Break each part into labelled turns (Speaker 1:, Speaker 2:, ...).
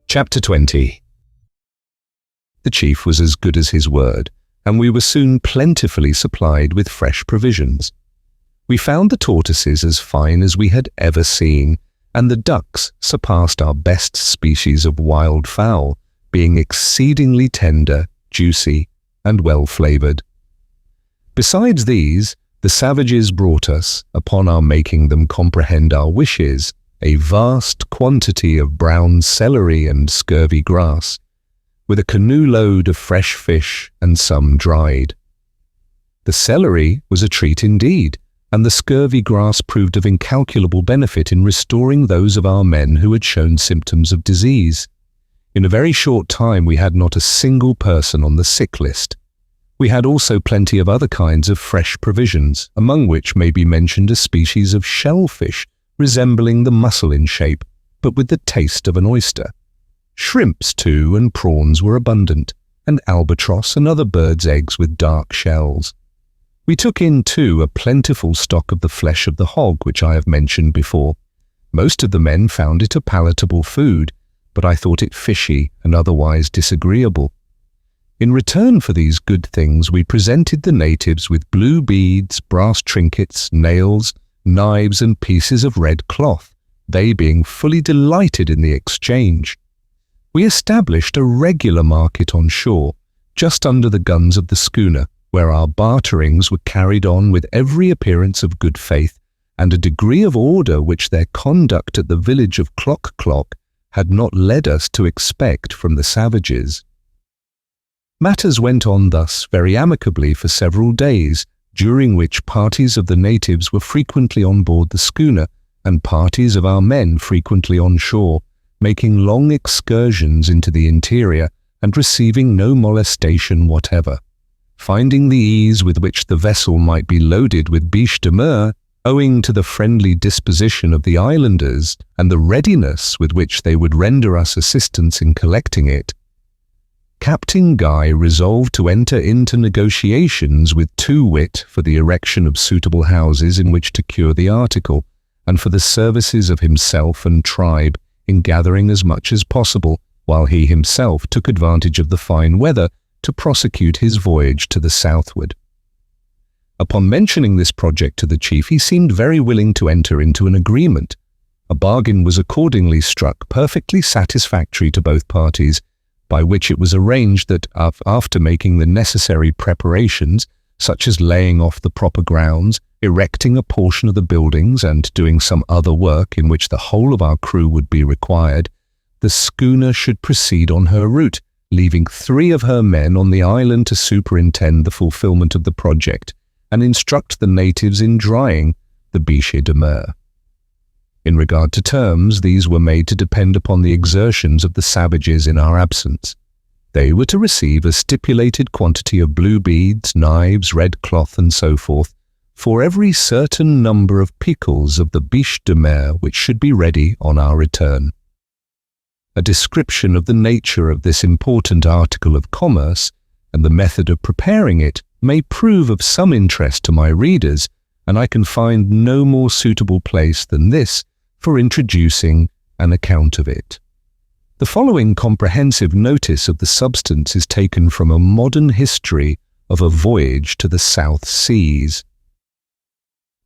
Speaker 1: Chapter 20. The chief was as good as his word, and we were soon plentifully supplied with fresh provisions. We found the tortoises as fine as we had ever seen, and the ducks surpassed our best species of wild fowl, being exceedingly tender, juicy, and well-flavoured. Besides these, the savages brought us, upon our making them comprehend our wishes, a vast quantity of brown celery and scurvy grass, with a canoe load of fresh fish and some dried. The celery was a treat indeed, and the scurvy grass proved of incalculable benefit in restoring those of our men who had shown symptoms of disease. In a very short time we had not a single person on the sick list. We had also plenty of other kinds of fresh provisions, among which may be mentioned a species of shellfish resembling the mussel in shape, but with the taste of an oyster. Shrimps, too, and prawns were abundant, and albatross and other birds' eggs with dark shells. We took in, too, a plentiful stock of the flesh of the hog, which I have mentioned before. Most of the men found it a palatable food, but I thought it fishy and otherwise disagreeable. In return for these good things, we presented the natives with blue beads, brass trinkets, nails, knives, and pieces of red cloth, they being fully delighted in the exchange. We established a regular market on shore, just under the guns of the schooner, where our barterings were carried on with every appearance of good faith and a degree of order which their conduct at the village of Clock had not led us to expect from the savages. Matters went on thus very amicably for several days, during which parties of the natives were frequently on board the schooner and parties of our men frequently on shore, making long excursions into the interior and receiving no molestation whatever. Finding the ease with which the vessel might be loaded with biche de mer, owing to the friendly disposition of the islanders and the readiness with which they would render us assistance in collecting it, Captain Guy resolved to enter into negotiations with Too Wit for the erection of suitable houses in which to cure the article, and for the services of himself and tribe in gathering as much as possible, while he himself took advantage of the fine weather to prosecute his voyage to the southward. Upon mentioning this project to the chief, he seemed very willing to enter into an agreement. A bargain was accordingly struck, perfectly satisfactory to both parties, by which it was arranged that, after making the necessary preparations, such as laying off the proper grounds, erecting a portion of the buildings, and doing some other work in which the whole of our crew would be required, the schooner should proceed on her route, leaving 3 of her men on the island to superintend the fulfillment of the project, and instruct the natives in drying the biche de mer. In regard to terms, these were made to depend upon the exertions of the savages in our absence. They were to receive a stipulated quantity of blue beads, knives, red cloth, and so forth, for every certain number of pickles of the biche de mer which should be ready on our return. A description of the nature of this important article of commerce and the method of preparing it may prove of some interest to my readers, and I can find no more suitable place than this for introducing an account of it. The following comprehensive notice of the substance is taken from a modern history of a voyage to the South Seas.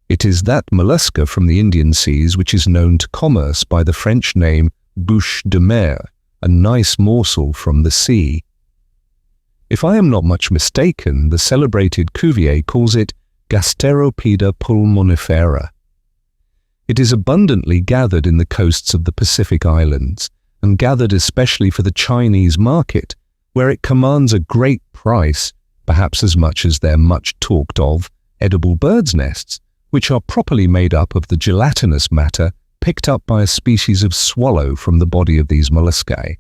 Speaker 1: It is that mollusca from the Indian seas which is known to commerce by the French name bouche de mer, a nice morsel from the sea. If I am not much mistaken, the celebrated Cuvier calls it Gasteropeda pulmonifera. It is abundantly gathered in the coasts of the Pacific Islands, and gathered especially for the Chinese market, where it commands a great price, perhaps as much as their much talked of edible birds' nests, which are properly made up of the gelatinous matter picked up by a species of swallow from the body of these molluscae.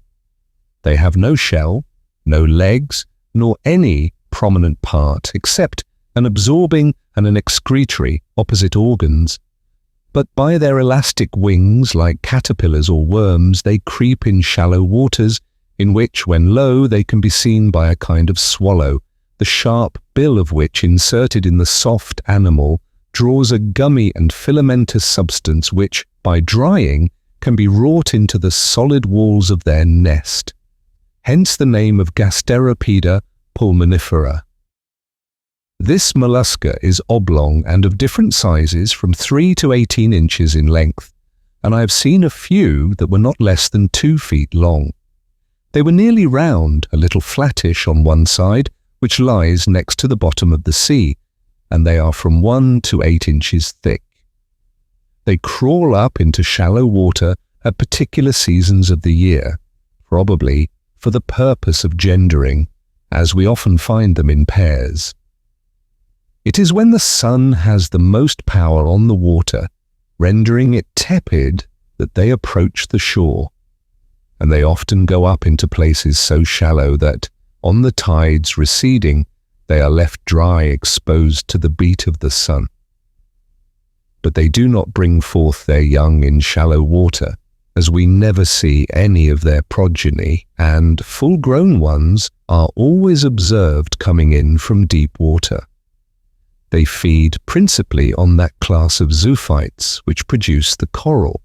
Speaker 1: They have no shell, no legs, nor any prominent part except an absorbing and an excretory opposite organs. But by their elastic wings, like caterpillars or worms, they creep in shallow waters, in which, when low, they can be seen by a kind of swallow, the sharp bill of which, inserted in the soft animal, draws a gummy and filamentous substance which, by drying, can be wrought into the solid walls of their nest, hence the name of Gasteropeda pulmonifera. This mollusca is oblong and of different sizes from 3 to 18 inches in length, and I have seen a few that were not less than 2 feet long. They were nearly round, a little flattish on one side, which lies next to the bottom of the sea, and they are from 1 to 8 inches thick. They crawl up into shallow water at particular seasons of the year, probably for the purpose of gendering, as we often find them in pairs. It is when the sun has the most power on the water, rendering it tepid, that they approach the shore, and they often go up into places so shallow that, on the tides receding, they are left dry, exposed to the beat of the sun. But they do not bring forth their young in shallow water, as we never see any of their progeny, and full-grown ones are always observed coming in from deep water. They feed principally on that class of zoophytes which produce the coral.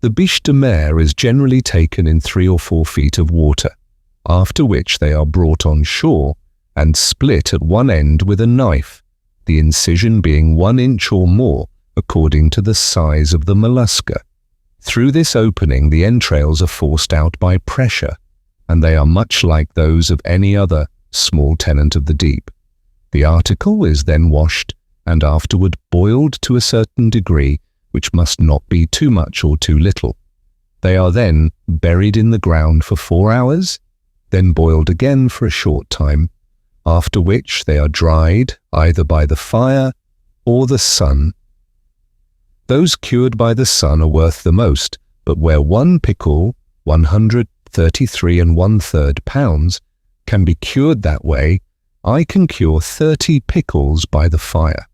Speaker 1: The biche de mer is generally taken in 3 or 4 feet of water, after which they are brought on shore and split at one end with a knife, the incision being 1 inch or more according to the size of the mollusca. Through this opening the entrails are forced out by pressure, and they are much like those of any other small tenant of the deep. The article is then washed and afterward boiled to a certain degree, which must not be too much or too little. They are then buried in the ground for 4 hours, then boiled again for a short time, after which they are dried either by the fire or the sun. Those cured by the sun are worth the most, but where 1 pickle, 133 1/3 pounds, can be cured that way, I can cure 30 pickles by the fire.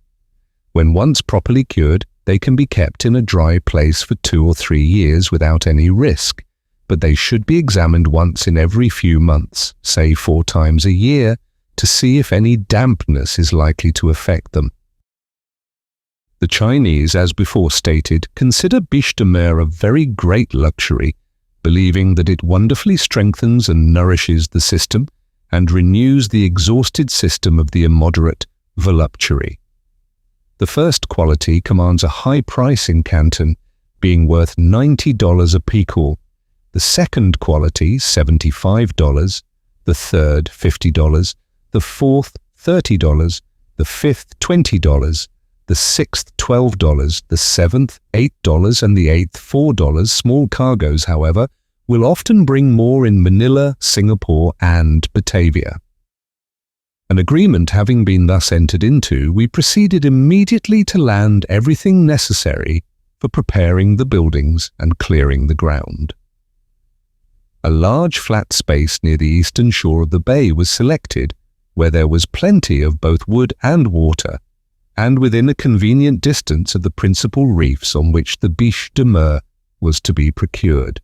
Speaker 1: When once properly cured, they can be kept in a dry place for 2 or 3 years without any risk, but they should be examined once in every few months, say 4 times a year, to see if any dampness is likely to affect them. The Chinese, as before stated, consider biche de mer a very great luxury, believing that it wonderfully strengthens and nourishes the system and renews the exhausted system of the immoderate voluptuary. The first quality commands a high price in Canton, being worth $90 a pickle, the second quality $75, the third $50, the fourth $30, the fifth $20, the sixth $12, the seventh $8, and the eighth $4. Small cargoes, however, will often bring more in Manila, Singapore, and Batavia. An agreement having been thus entered into, we proceeded immediately to land everything necessary for preparing the buildings and clearing the ground. A large flat space near the eastern shore of the bay was selected, where there was plenty of both wood and water, and within a convenient distance of the principal reefs on which the biche de mer was to be procured.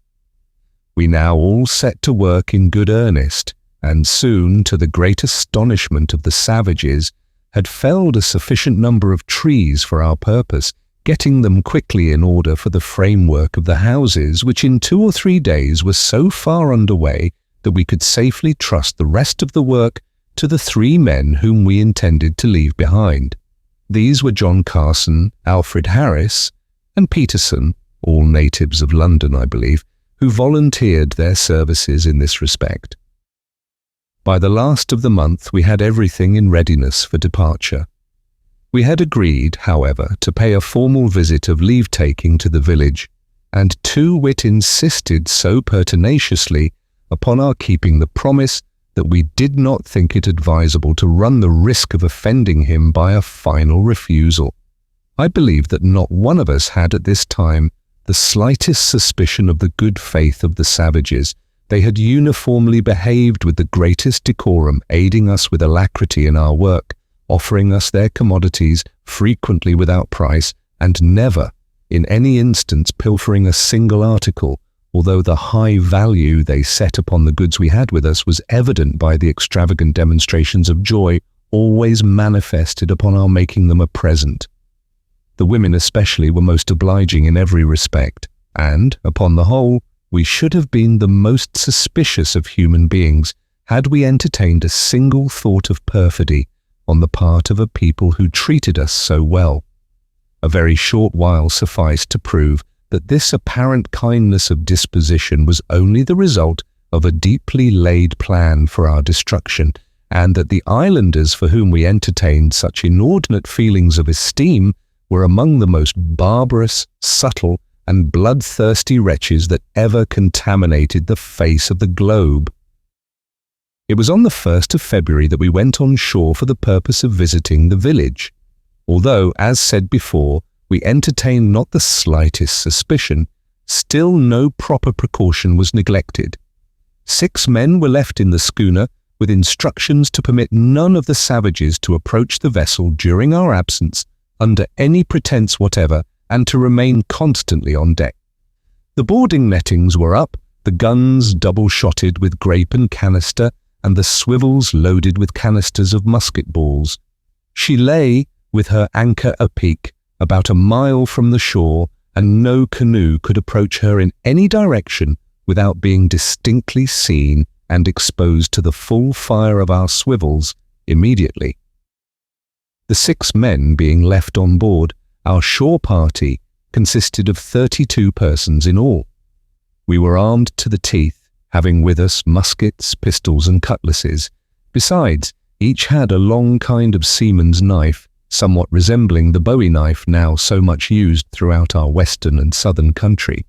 Speaker 1: We now all set to work in good earnest, and soon, to the great astonishment of the savages, had felled a sufficient number of trees for our purpose, getting them quickly in order for the framework of the houses, which in 2 or 3 days were so far underway that we could safely trust the rest of the work to the 3 men whom we intended to leave behind. These were John Carson, Alfred Harris, and Peterson, all natives of London, I believe, who volunteered their services in this respect. By the last of the month we had everything in readiness for departure. We had agreed, however, to pay a formal visit of leave-taking to the village, and Too-Wit insisted so pertinaciously upon our keeping the promise that we did not think it advisable to run the risk of offending him by a final refusal. I believe that not one of us had at this time the slightest suspicion of the good faith of the savages. They had uniformly behaved with the greatest decorum, aiding us with alacrity in our work, offering us their commodities frequently without price, and never, in any instance, pilfering a single article, although the high value they set upon the goods we had with us was evident by the extravagant demonstrations of joy always manifested upon our making them a present. The women especially were most obliging in every respect, and, upon the whole, we should have been the most suspicious of human beings had we entertained a single thought of perfidy on the part of a people who treated us so well. A very short while sufficed to prove that this apparent kindness of disposition was only the result of a deeply laid plan for our destruction, and that the islanders for whom we entertained such inordinate feelings of esteem were among the most barbarous, subtle, and bloodthirsty wretches that ever contaminated the face of the globe. It was on the 1st of February that we went on shore for the purpose of visiting the village, although, as said before, we entertained not the slightest suspicion. Still no proper precaution was neglected. 6 men were left in the schooner with instructions to permit none of the savages to approach the vessel during our absence under any pretense whatever, and to remain constantly on deck. The boarding nettings were up, the guns double-shotted with grape and canister, and the swivels loaded with canisters of musket balls. She lay, with her anchor apeak, about a mile from the shore, and no canoe could approach her in any direction without being distinctly seen and exposed to the full fire of our swivels immediately. The 6 men being left on board, our shore party consisted of 32 persons in all. We were armed to the teeth, having with us muskets, pistols, and cutlasses. Besides, each had a long kind of seaman's knife, somewhat resembling the bowie knife now so much used throughout our western and southern country.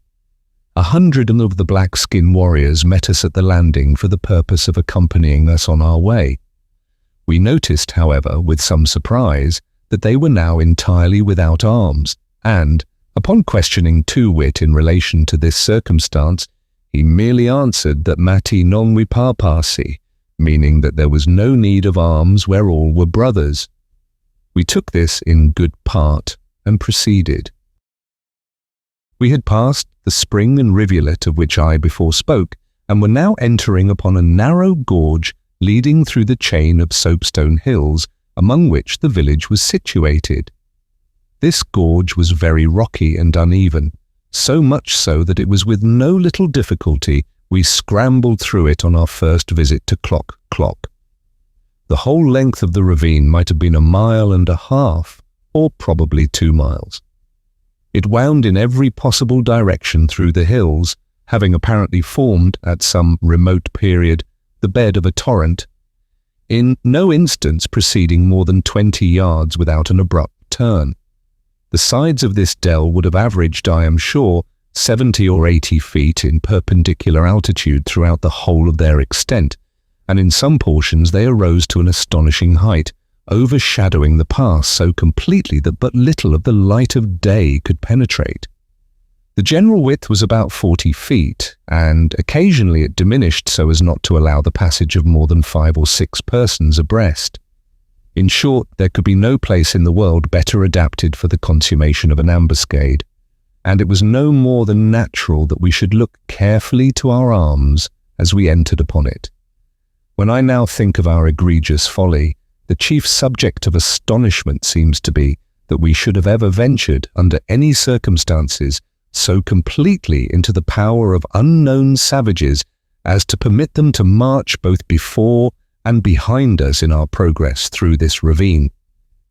Speaker 1: 100 of the black-skin warriors met us at the landing for the purpose of accompanying us on our way. We noticed, however, with some surprise, that they were now entirely without arms, and, upon questioning Too-Wit in relation to this circumstance, he merely answered that mati non vi parpasi, meaning that there was no need of arms where all were brothers. We took this in good part and proceeded. We had passed the spring and rivulet of which I before spoke, and were now entering upon a narrow gorge leading through the chain of soapstone hills among which the village was situated. This gorge was very rocky and uneven, so much so that it was with no little difficulty we scrambled through it on our first visit to Clock Clock. The whole length of the ravine might have been 1.5 miles, or probably 2 miles. It wound in every possible direction through the hills, having apparently formed, at some remote period, the bed of a torrent, in no instance proceeding more than 20 yards without an abrupt turn. The sides of this dell would have averaged, I am sure, 70 or 80 feet in perpendicular altitude throughout the whole of their extent, and in some portions they arose to an astonishing height, overshadowing the pass so completely that but little of the light of day could penetrate. The general width was about 40 feet, and occasionally it diminished so as not to allow the passage of more than 5 or 6 persons abreast. In short, there could be no place in the world better adapted for the consummation of an ambuscade, and it was no more than natural that we should look carefully to our arms as we entered upon it. When I now think of our egregious folly, the chief subject of astonishment seems to be that we should have ever ventured, under any circumstances, so completely into the power of unknown savages as to permit them to march both before and behind us in our progress through this ravine.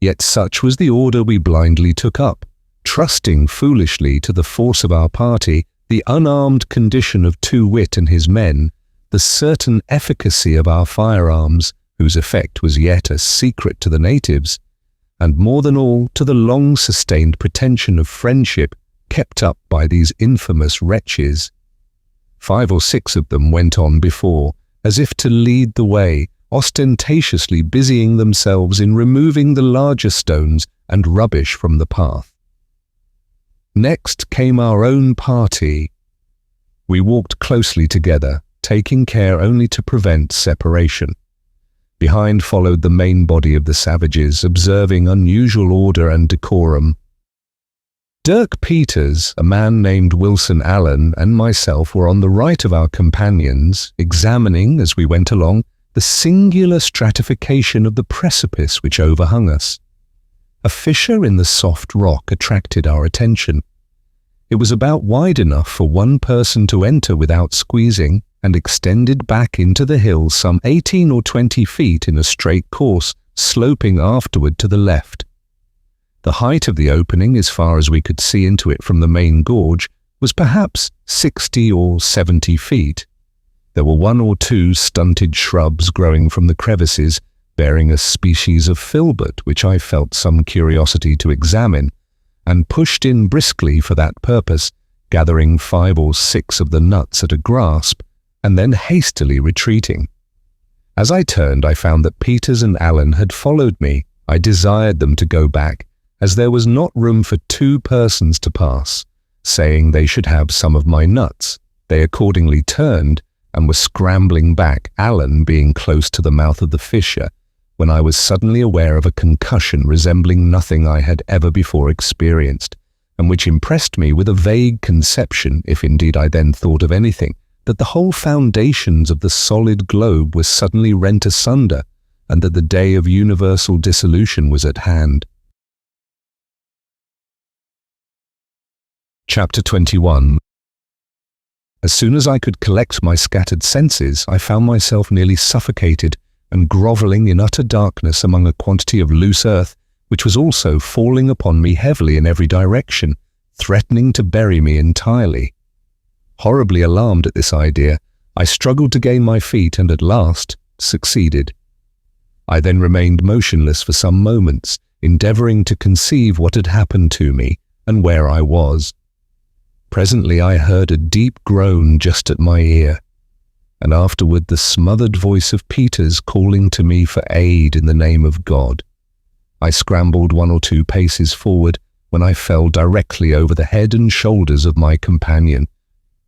Speaker 1: Yet such was the order we blindly took up, trusting foolishly to the force of our party, the unarmed condition of Too-Wit and his men, the certain efficacy of our firearms, whose effect was yet a secret to the natives, and more than all to the long-sustained pretension of friendship kept up by these infamous wretches. 5 or 6 of them went on before, as if to lead the way, ostentatiously busying themselves in removing the larger stones and rubbish from the path. Next came our own party. We walked closely together, taking care only to prevent separation. Behind followed the main body of the savages, observing unusual order and decorum. Dirk Peters, a man named Wilson Allen, and myself were on the right of our companions, examining, as we went along, the singular stratification of the precipice which overhung us. A fissure in the soft rock attracted our attention. It was about wide enough for one person to enter without squeezing, and extended back into the hill some 18 or 20 feet in a straight course, sloping afterward to the left. The height of the opening, as far as we could see into it from the main gorge, was perhaps 60 or 70 feet. There were one or two stunted shrubs growing from the crevices, bearing a species of filbert which I felt some curiosity to examine, and pushed in briskly for that purpose, gathering 5 or 6 of the nuts at a grasp, and then hastily retreating. As I turned, I found that Peters and Allan had followed me. I desired them to go back, as there was not room for 2 persons to pass, saying they should have some of my nuts. They accordingly turned, and were scrambling back, Allan being close to the mouth of the fissure, when I was suddenly aware of a concussion resembling nothing I had ever before experienced, and which impressed me with a vague conception, if indeed I then thought of anything, that the whole foundations of the solid globe were suddenly rent asunder, and that the day of universal dissolution was at hand. Chapter 21. As soon as I could collect my scattered senses, I found myself nearly suffocated and grovelling in utter darkness among a quantity of loose earth, which was also falling upon me heavily in every direction, threatening to bury me entirely. Horribly alarmed at this idea, I struggled to gain my feet and at last succeeded. I then remained motionless for some moments, endeavouring to conceive what had happened to me and where I was. Presently I heard a deep groan just at my ear, and afterward the smothered voice of Peters calling to me for aid in the name of God. I scrambled 1 or 2 paces forward when I fell directly over the head and shoulders of my companion,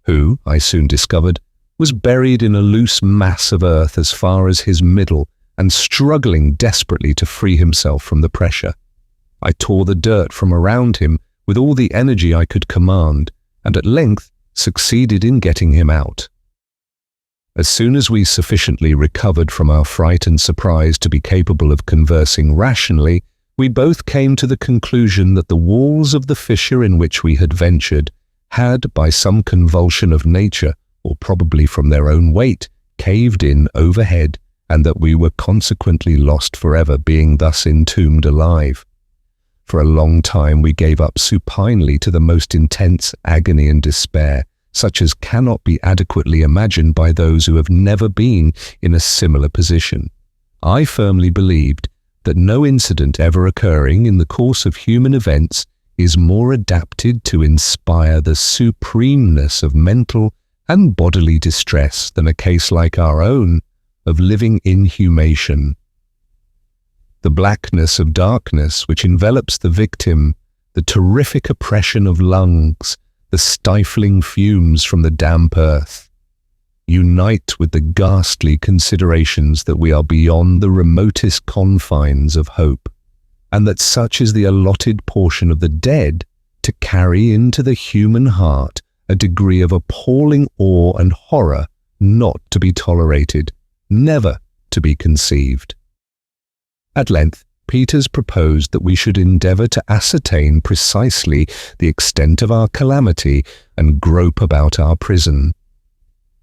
Speaker 1: who, I soon discovered, was buried in a loose mass of earth as far as his middle and struggling desperately to free himself from the pressure. I tore the dirt from around him with all the energy I could command, and at length succeeded in getting him out. As soon as we sufficiently recovered from our fright and surprise to be capable of conversing rationally, we both came to the conclusion that the walls of the fissure in which we had ventured had, by some convulsion of nature, or probably from their own weight, caved in overhead, and that we were consequently lost forever, being thus entombed alive. For a long time we gave up supinely to the most intense agony and despair, such as cannot be adequately imagined by those who have never been in a similar position. I firmly believed that no incident ever occurring in the course of human events is more adapted to inspire the supremeness of mental and bodily distress than a case like our own of living inhumation. The blackness of darkness which envelops the victim, the terrific oppression of lungs, the stifling fumes from the damp earth, unite with the ghastly considerations that we are beyond the remotest confines of hope, and that such is the allotted portion of the dead to carry into the human heart a degree of appalling awe and horror not to be tolerated, never to be conceived. At length, Peters proposed that we should endeavour to ascertain precisely the extent of our calamity and grope about our prison.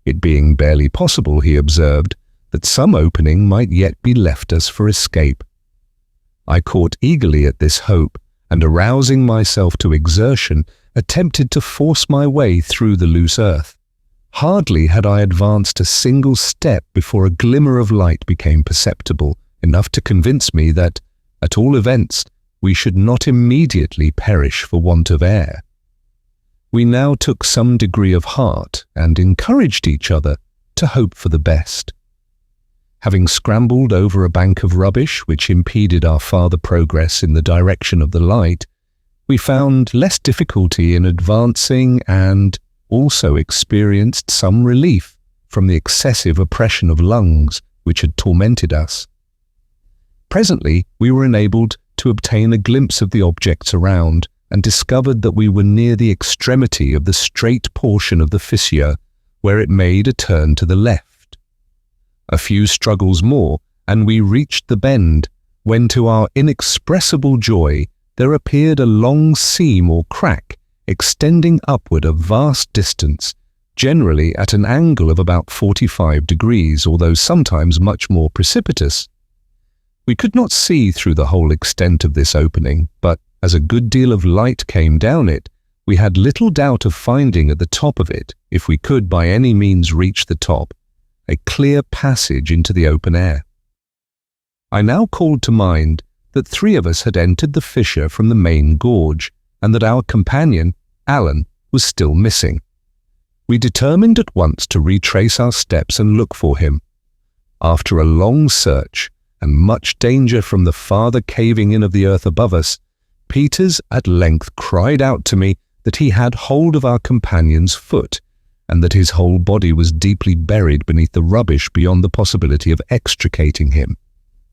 Speaker 1: It being barely possible, he observed, that some opening might yet be left us for escape. I caught eagerly at this hope, and arousing myself to exertion, attempted to force my way through the loose earth. Hardly had I advanced a single step before a glimmer of light became perceptible, enough to convince me that, at all events, we should not immediately perish for want of air. We now took some degree of heart and encouraged each other to hope for the best. Having scrambled over a bank of rubbish which impeded our farther progress in the direction of the light, we found less difficulty in advancing and also experienced some relief from the excessive oppression of lungs which had tormented us. Presently we were enabled to obtain a glimpse of the objects around, and discovered that we were near the extremity of the straight portion of the fissure, where it made a turn to the left. A few struggles more, and we reached the bend, when to our inexpressible joy there appeared a long seam or crack extending upward a vast distance, generally at an angle of about 45 degrees, although sometimes much more precipitous. We could not see through the whole extent of this opening, but as a good deal of light came down it, we had little doubt of finding at the top of it, if we could by any means reach the top, a clear passage into the open air. I now called to mind that 3 of us had entered the fissure from the main gorge, and that our companion, Alan, was still missing. We determined at once to retrace our steps and look for him. After a long search, and much danger from the farther caving in of the earth above us, Peters at length cried out to me that he had hold of our companion's foot, and that his whole body was deeply buried beneath the rubbish beyond the possibility of extricating him.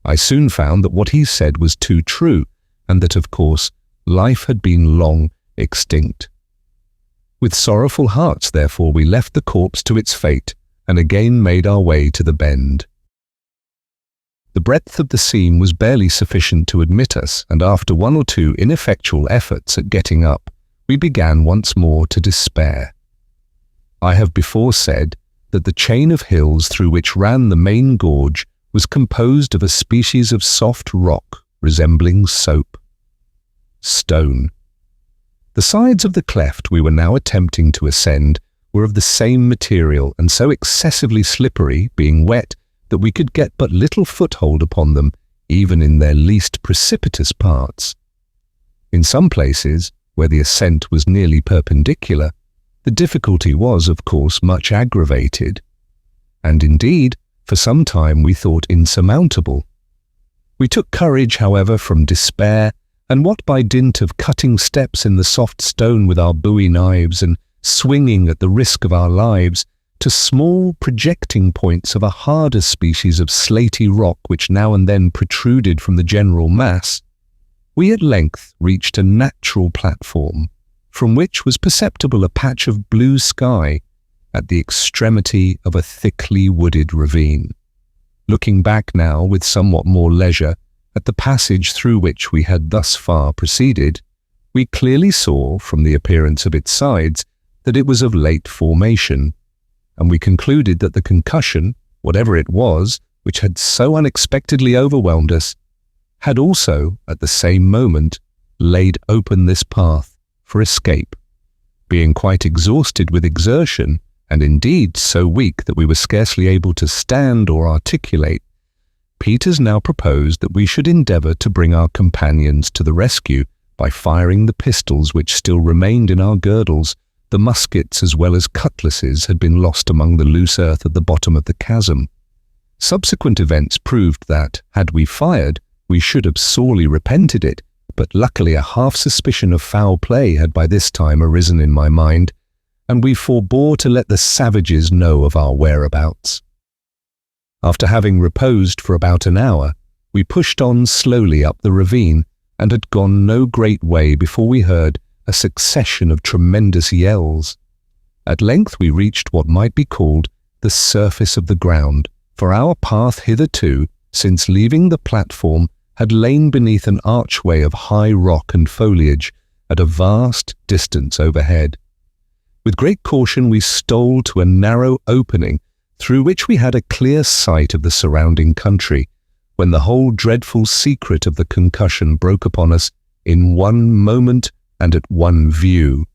Speaker 1: I soon found that what he said was too true, and that, of course, life had been long extinct. With sorrowful hearts, therefore, we left the corpse to its fate, and again made our way to the bend. The breadth of the seam was barely sufficient to admit us, and after 1 or 2 ineffectual efforts at getting up, we began once more to despair. I have before said that the chain of hills through which ran the main gorge was composed of a species of soft rock resembling soap. Stone. The sides of the cleft we were now attempting to ascend were of the same material and so excessively slippery, being wet, that we could get but little foothold upon them, even in their least precipitous parts. In some places, where the ascent was nearly perpendicular, the difficulty was, of course, much aggravated, and indeed, for some time we thought insurmountable. We took courage, however, from despair, and what by dint of cutting steps in the soft stone with our bowie knives and swinging at the risk of our lives, to small projecting points of a harder species of slaty rock which now and then protruded from the general mass, we at length reached a natural platform, from which was perceptible a patch of blue sky at the extremity of a thickly wooded ravine. Looking back now with somewhat more leisure at the passage through which we had thus far proceeded, we clearly saw, from the appearance of its sides, that it was of late formation, and we concluded that the concussion, whatever it was, which had so unexpectedly overwhelmed us, had also, at the same moment, laid open this path for escape. Being quite exhausted with exertion, and indeed so weak that we were scarcely able to stand or articulate, Peters now proposed that we should endeavour to bring our companions to the rescue by firing the pistols which still remained in our girdles. The muskets as well as cutlasses had been lost among the loose earth at the bottom of the chasm. Subsequent events proved that, had we fired, we should have sorely repented it, but luckily a half-suspicion of foul play had by this time arisen in my mind, and we forbore to let the savages know of our whereabouts. After having reposed for about an hour, we pushed on slowly up the ravine, and had gone no great way before we heard a succession of tremendous yells. At length we reached what might be called the surface of the ground, for our path hitherto, since leaving the platform, had lain beneath an archway of high rock and foliage at a vast distance overhead. With great caution we stole to a narrow opening through which we had a clear sight of the surrounding country, when the whole dreadful secret of the concussion broke upon us in one moment and at one view.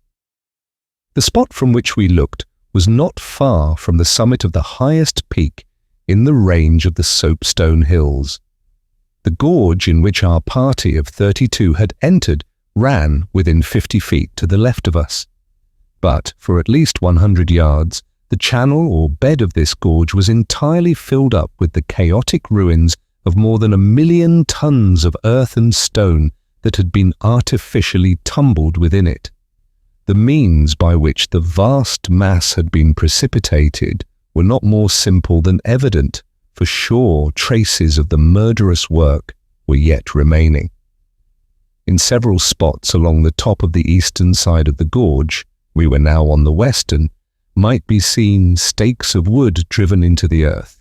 Speaker 1: The spot from which we looked was not far from the summit of the highest peak in the range of the soapstone hills. The gorge in which our party of 32 had entered ran within 50 feet to the left of us, but for at least 100 yards the channel or bed of this gorge was entirely filled up with the chaotic ruins of more than 1,000,000 tons of earth and stone that had been artificially tumbled within it. The means by which the vast mass had been precipitated were not more simple than evident, for sure traces of the murderous work were yet remaining. In several spots along the top of the eastern side of the gorge, we were now on the western, might be seen stakes of wood driven into the earth.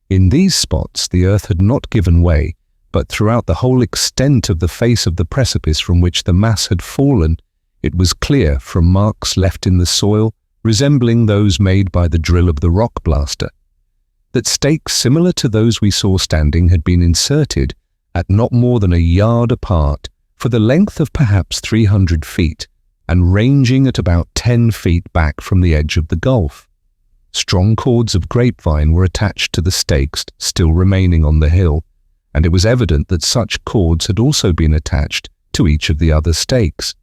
Speaker 1: In these spots the earth had not given way, but throughout the whole extent of the face of the precipice from which the mass had fallen, It was clear from marks left in the soil, resembling those made by the drill of the rock blaster, that stakes similar to those we saw standing had been inserted at not more than a yard apart for the length of perhaps 300 feet and ranging at about 10 feet back from the edge of the gulf. Strong cords of grapevine were attached to the stakes still remaining on the hill, and it was evident that such cords had also been attached to each of the other stakes.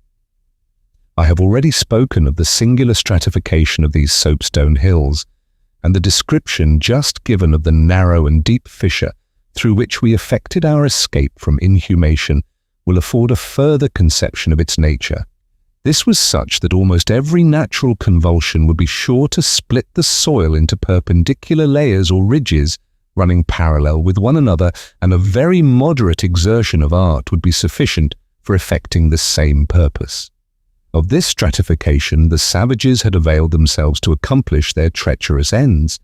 Speaker 1: I have already spoken of the singular stratification of these soapstone hills, and the description just given of the narrow and deep fissure through which we effected our escape from inhumation will afford a further conception of its nature. This was such that almost every natural convulsion would be sure to split the soil into perpendicular layers or ridges running parallel with one another, and a very moderate exertion of art would be sufficient for effecting the same purpose. Of this stratification the savages had availed themselves to accomplish their treacherous ends.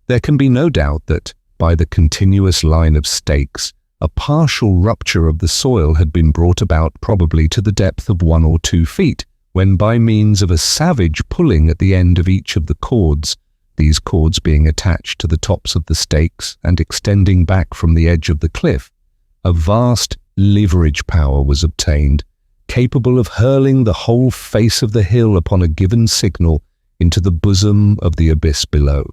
Speaker 1: There can be no doubt that, by the continuous line of stakes, a partial rupture of the soil had been brought about probably to the depth of 1 or 2 feet, when by means of a savage pulling at the end of each of the cords, these cords being attached to the tops of the stakes and extending back from the edge of the cliff, a vast leverage power was obtained, capable of hurling the whole face of the hill upon a given signal into the bosom of the abyss below.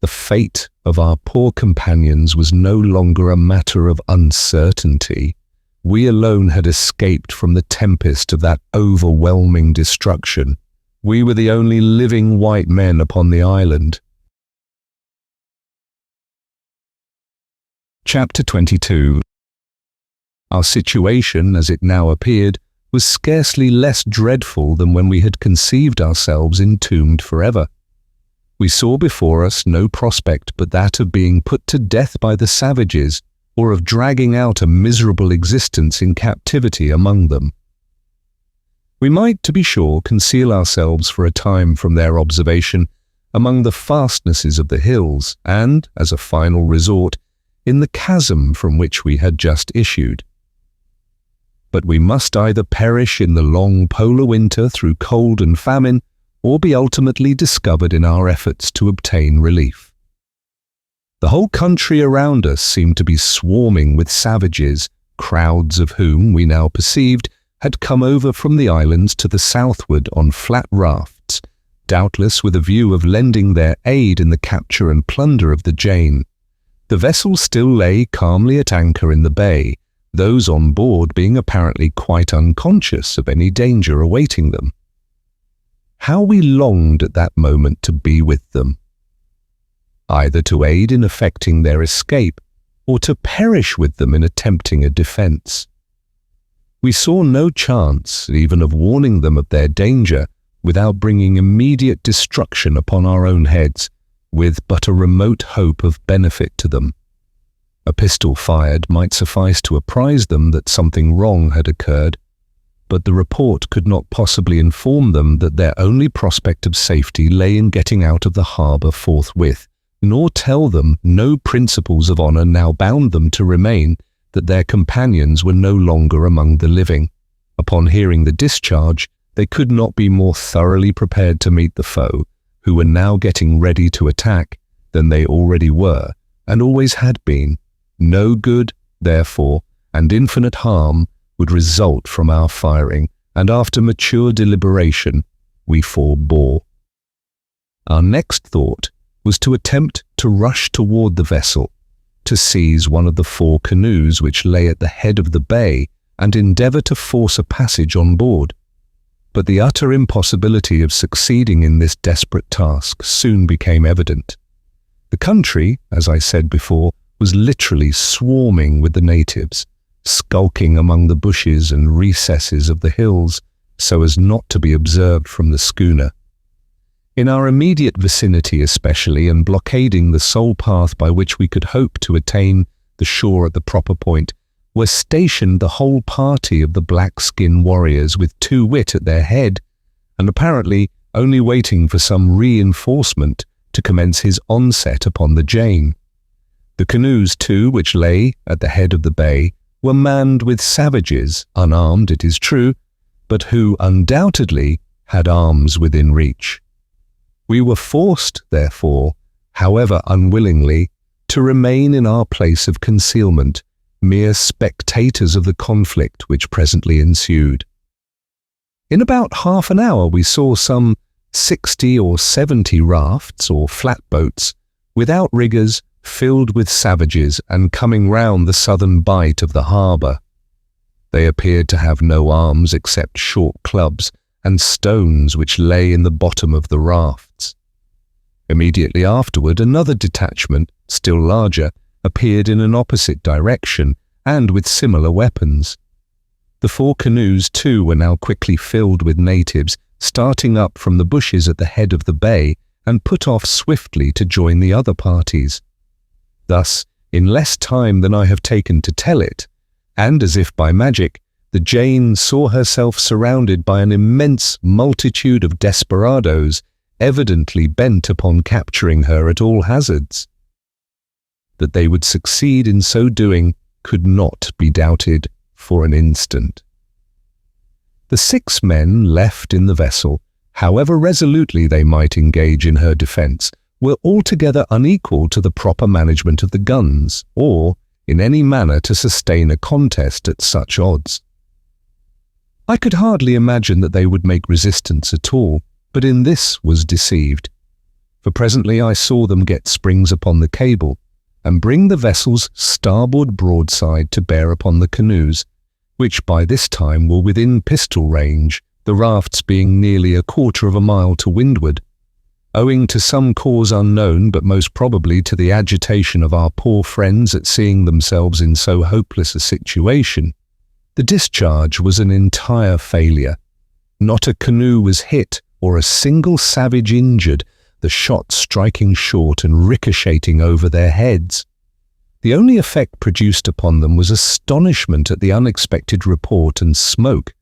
Speaker 1: The fate of our poor companions was no longer a matter of uncertainty. We alone had escaped from the tempest of that overwhelming destruction. We were the only living white men upon the island. Chapter 22. Our situation, as it now appeared, was scarcely less dreadful than when we had conceived ourselves entombed forever. We saw before us no prospect but that of being put to death by the savages, or of dragging out a miserable existence in captivity among them. We might, to be sure, conceal ourselves for a time from their observation among the fastnesses of the hills, and, as a final resort, in the chasm from which we had just issued. But we must either perish in the long polar winter through cold and famine, or be ultimately discovered in our efforts to obtain relief. The whole country around us seemed to be swarming with savages, crowds of whom, we now perceived, had come over from the islands to the southward on flat rafts, doubtless with a view of lending their aid in the capture and plunder of the Jane. The vessel still lay calmly at anchor in the bay, those on board being apparently quite unconscious of any danger awaiting them. How we longed at that moment to be with them, either to aid in effecting their escape, or to perish with them in attempting a defence. We saw no chance even of warning them of their danger without bringing immediate destruction upon our own heads, with but a remote hope of benefit to them. A pistol fired might suffice to apprise them that something wrong had occurred, but the report could not possibly inform them that their only prospect of safety lay in getting out of the harbour forthwith, nor tell them no principles of honour now bound them to remain, that their companions were no longer among the living. Upon hearing the discharge, they could not be more thoroughly prepared to meet the foe, who were now getting ready to attack, than they already were, and always had been. No good, therefore, and infinite harm would result from our firing, and after mature deliberation, we forbore. Our next thought was to attempt to rush toward the vessel, to seize one of the 4 canoes which lay at the head of the bay, and endeavour to force a passage on board. But the utter impossibility of succeeding in this desperate task soon became evident. The country, as I said before, was literally swarming with the natives, skulking among the bushes and recesses of the hills so as not to be observed from the schooner. In our immediate vicinity especially, and blockading the sole path by which we could hope to attain the shore at the proper point, were stationed the whole party of the black-skin warriors with Too Wit at their head, and apparently only waiting for some reinforcement to commence his onset upon the Jane. The canoes, too, which lay at the head of the bay, were manned with savages, unarmed, it is true, but who undoubtedly had arms within reach. We were forced, therefore, however unwillingly, to remain in our place of concealment, mere spectators of the conflict which presently ensued. In about half an hour we saw some 60 or 70 rafts or flatboats, without riggers, filled with savages and coming round the southern bight of the harbour. They appeared to have no arms except short clubs and stones which lay in the bottom of the rafts. Immediately afterward, another detachment, still larger, appeared in an opposite direction and with similar weapons. The 4 canoes, too, were now quickly filled with natives, starting up from the bushes at the head of the bay and put off swiftly to join the other parties. Thus, in less time than I have taken to tell it, and as if by magic, the Jane saw herself surrounded by an immense multitude of desperadoes, evidently bent upon capturing her at all hazards. That they would succeed in so doing could not be doubted for an instant. The 6 men left in the vessel, however resolutely they might engage in her defence, were altogether unequal to the proper management of the guns, or in any manner to sustain a contest at such odds. I could hardly imagine that they would make resistance at all, but in this was deceived, for presently I saw them get springs upon the cable, and bring the vessel's starboard broadside to bear upon the canoes, which by this time were within pistol range, the rafts being nearly a quarter of a mile to windward. Owing to some cause unknown, but most probably to the agitation of our poor friends at seeing themselves in so hopeless a situation, the discharge was an entire failure. Not a canoe was hit or a single savage injured, the shot striking short and ricocheting over their heads. The only effect produced upon them was astonishment at the unexpected report and smoke,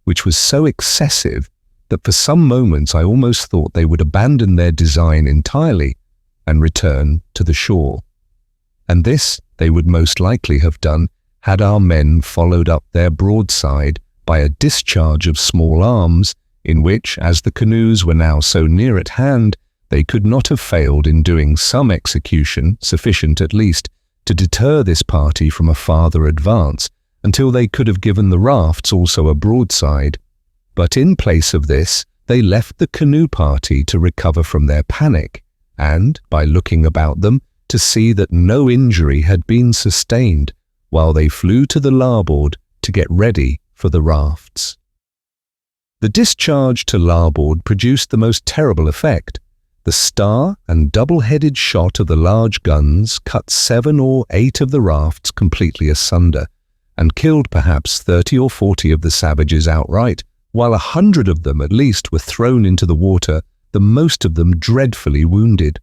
Speaker 1: which was so excessive that for some moments I almost thought they would abandon their design entirely and return to the shore. And this they would most likely have done had our men followed up their broadside by a discharge of small arms, in which, as the canoes were now so near at hand, they could not have failed in doing some execution, sufficient at least to deter this party from a farther advance, until they could have given the rafts also a broadside. But in place of this, they left the canoe party to recover from their panic, and, by looking about them, to see that no injury had been sustained, while they flew to the larboard to get ready for the rafts. The discharge to larboard produced the most terrible effect. The star and double-headed shot of the large guns cut 7 or 8 of the rafts completely asunder, and killed perhaps 30 or 40 of the savages outright, while 100 of them at least were thrown into the water, the most of them dreadfully wounded.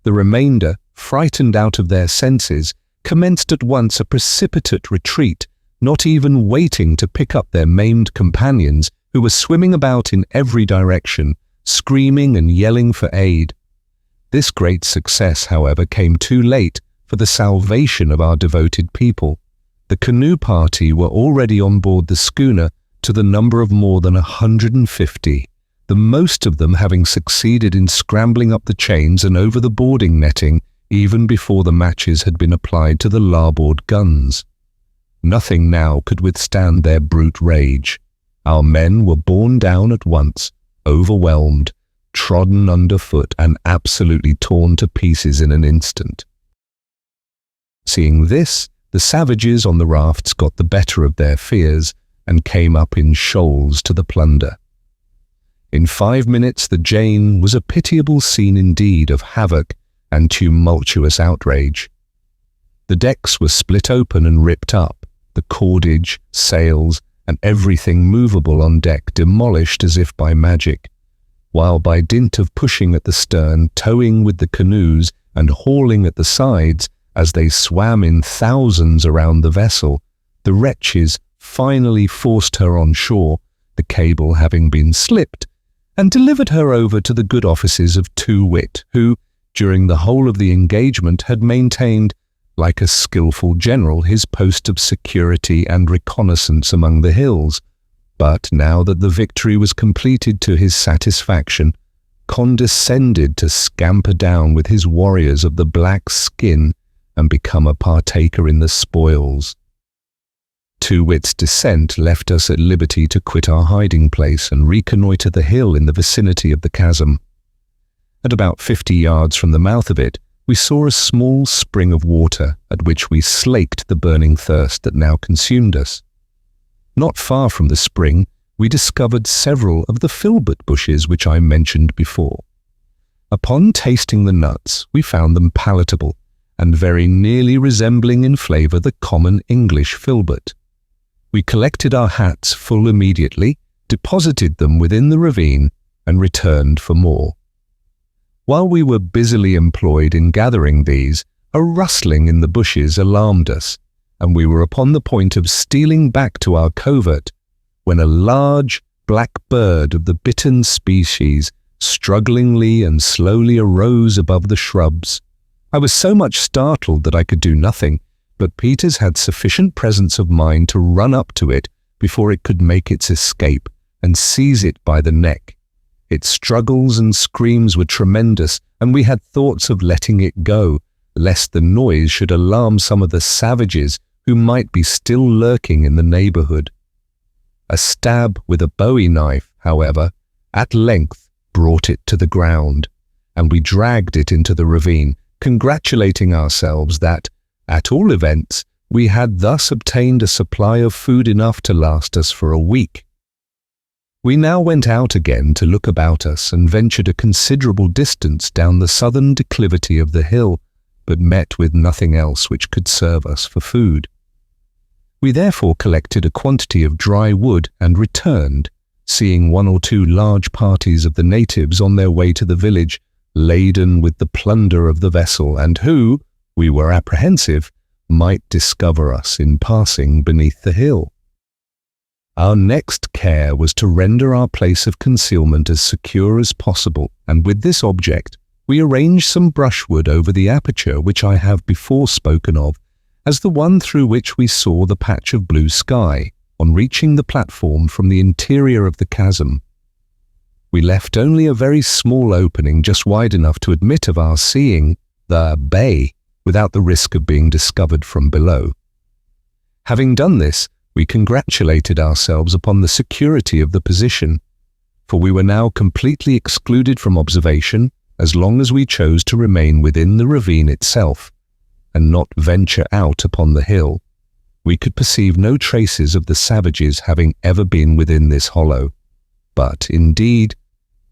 Speaker 1: The remainder, frightened out of their senses, commenced at once a precipitate retreat, not even waiting to pick up their maimed companions, who were swimming about in every direction, screaming and yelling for aid. This great success, however, came too late for the salvation of our devoted people. The canoe party were already on board the schooner to the number of more than 150, the most of them having succeeded in scrambling up the chains and over the boarding netting even before the matches had been applied to the larboard guns. Nothing now could withstand their brute rage. Our men were borne down at once, overwhelmed, trodden underfoot, and absolutely torn to pieces in an instant. Seeing this, the savages on the rafts got the better of their fears and came up in shoals to the plunder. In 5 minutes the Jane was a pitiable scene indeed of havoc and tumultuous outrage. The decks were split open and ripped up, the cordage, sails, and everything movable on deck demolished as if by magic, while by dint of pushing at the stern, towing with the canoes, and hauling at the sides, as they swam in thousands around the vessel, the wretches finally forced her on shore, the cable having been slipped, and delivered her over to the good offices of Too-Wit, who, during the whole of the engagement, had maintained, like a skilful general, his post of security and reconnaissance among the hills, but now that the victory was completed to his satisfaction, condescended to scamper down with his warriors of the black skin and become a partaker in the spoils. Two-wit's descent left us at liberty to quit our hiding place and reconnoitre the hill in the vicinity of the chasm. At about 50 yards from the mouth of it, we saw a small spring of water at which we slaked the burning thirst that now consumed us. Not far from the spring, we discovered several of the filbert bushes which I mentioned before. Upon tasting the nuts, we found them palatable and very nearly resembling in flavour the common English filbert. We collected our hats full immediately, deposited them within the ravine, and returned for more. While we were busily employed in gathering these, a rustling in the bushes alarmed us, and we were upon the point of stealing back to our covert, when a large black bird of the bittern species strugglingly and slowly arose above the shrubs. I was so much startled that I could do nothing, but Peters had sufficient presence of mind to run up to it before it could make its escape and seize it by the neck. Its struggles and screams were tremendous, and we had thoughts of letting it go, lest the noise should alarm some of the savages who might be still lurking in the neighbourhood. A stab with a bowie knife, however, at length brought it to the ground, and we dragged it into the ravine, congratulating ourselves that, at all events, we had thus obtained a supply of food enough to last us for a week. We now went out again to look about us and ventured a considerable distance down the southern declivity of the hill, but met with nothing else which could serve us for food. We therefore collected a quantity of dry wood and returned, seeing one or two large parties of the natives on their way to the village, laden with the plunder of the vessel, and who, we were apprehensive, might discover us in passing beneath the hill. Our next care was to render our place of concealment as secure as possible, and with this object, we arranged some brushwood over the aperture which I have before spoken of as the one through which we saw the patch of blue sky on reaching the platform from the interior of the chasm. We left only a very small opening just wide enough to admit of our seeing the bay without the risk of being discovered from below. Having done this, we congratulated ourselves upon the security of the position, for we were now completely excluded from observation as long as we chose to remain within the ravine itself, and not venture out upon the hill. We could perceive no traces of the savages having ever been within this hollow, but, indeed,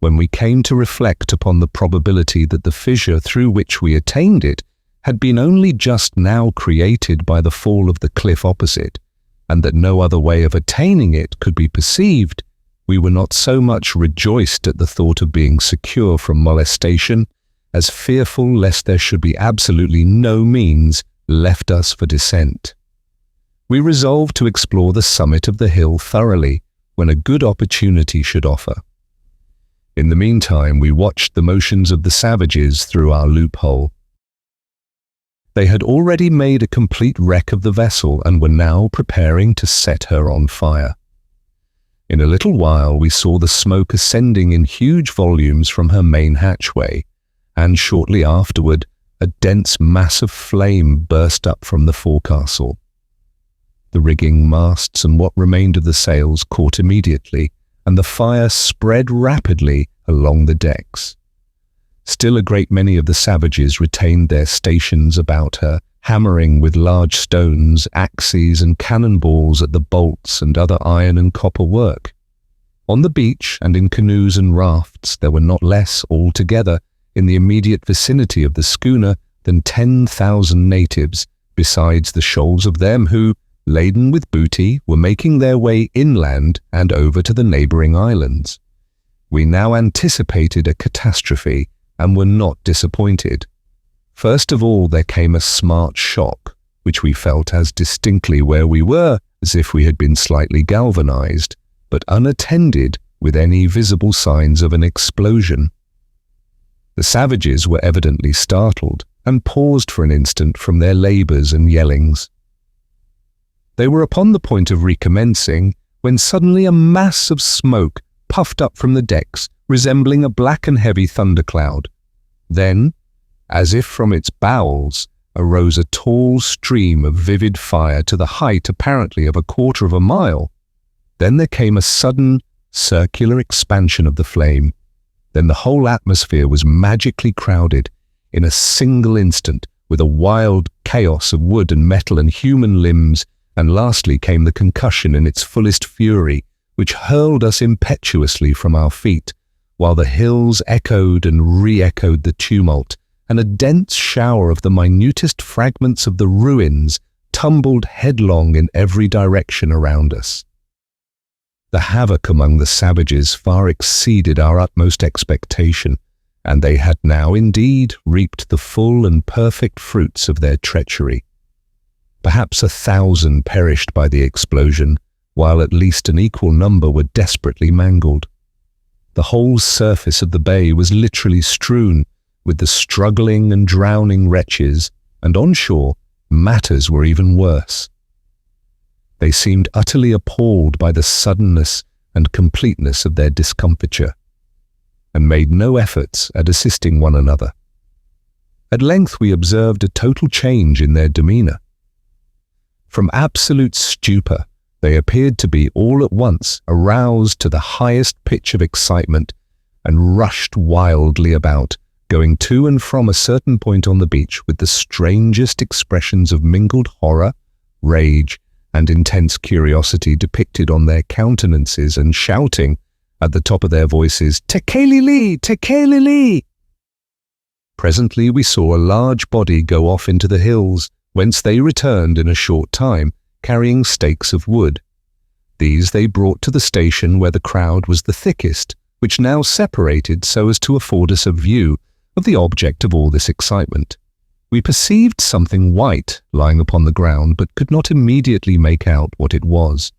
Speaker 1: when we came to reflect upon the probability that the fissure through which we attained it had been only just now created by the fall of the cliff opposite, and that no other way of attaining it could be perceived, we were not so much rejoiced at the thought of being secure from molestation, as fearful lest there should be absolutely no means left us for descent. We resolved to explore the summit of the hill thoroughly when a good opportunity should offer. In the meantime, we watched the motions of the savages through our loophole. They had already made a complete wreck of the vessel and were now preparing to set her on fire. In a little while we saw the smoke ascending in huge volumes from her main hatchway, and shortly afterward a dense mass of flame burst up from the forecastle. The rigging, masts, and what remained of the sails caught immediately, and the fire spread rapidly along the decks. Still a great many of the savages retained their stations about her, hammering with large stones, axes, and cannonballs at the bolts and other iron and copper work. On the beach and in canoes and rafts there were not less altogether in the immediate vicinity of the schooner than 10,000 natives, besides the shoals of them who, laden with booty, were making their way inland and over to the neighbouring islands. We now anticipated a catastrophe, and were not disappointed. First of all there came a smart shock, which we felt as distinctly where we were as if we had been slightly galvanized, but unattended with any visible signs of an explosion. The savages were evidently startled, and paused for an instant from their labours and yellings. They were upon the point of recommencing, when suddenly a mass of smoke puffed up from the decks, resembling a black and heavy thundercloud. Then, as if from its bowels, arose a tall stream of vivid fire to the height apparently of 1/4 of a mile. Then there came a sudden, circular expansion of the flame. Then the whole atmosphere was magically crowded in a single instant with a wild chaos of wood and metal and human limbs, and lastly came the concussion in its fullest fury, which hurled us impetuously from our feet, while the hills echoed and re-echoed the tumult, and a dense shower of the minutest fragments of the ruins tumbled headlong in every direction around us. The havoc among the savages far exceeded our utmost expectation, and they had now indeed reaped the full and perfect fruits of their treachery. Perhaps 1,000 perished by the explosion, while at least an equal number were desperately mangled. The whole surface of the bay was literally strewn with the struggling and drowning wretches, and on shore matters were even worse. They seemed utterly appalled by the suddenness and completeness of their discomfiture, and made no efforts at assisting one another. At length we observed a total change in their demeanour. From absolute stupor, they appeared to be all at once aroused to the highest pitch of excitement and rushed wildly about, going to and from a certain point on the beach with the strangest expressions of mingled horror, rage, and intense curiosity depicted on their countenances, and shouting at the top of their voices, "Tekelili! Tekelili!" Presently we saw a large body go off into the hills, whence they returned in a short time, carrying stakes of wood. These they brought to the station where the crowd was the thickest, which now separated so as to afford us a view of the object of all this excitement. We perceived something white lying upon the ground, but could not immediately make out what it was.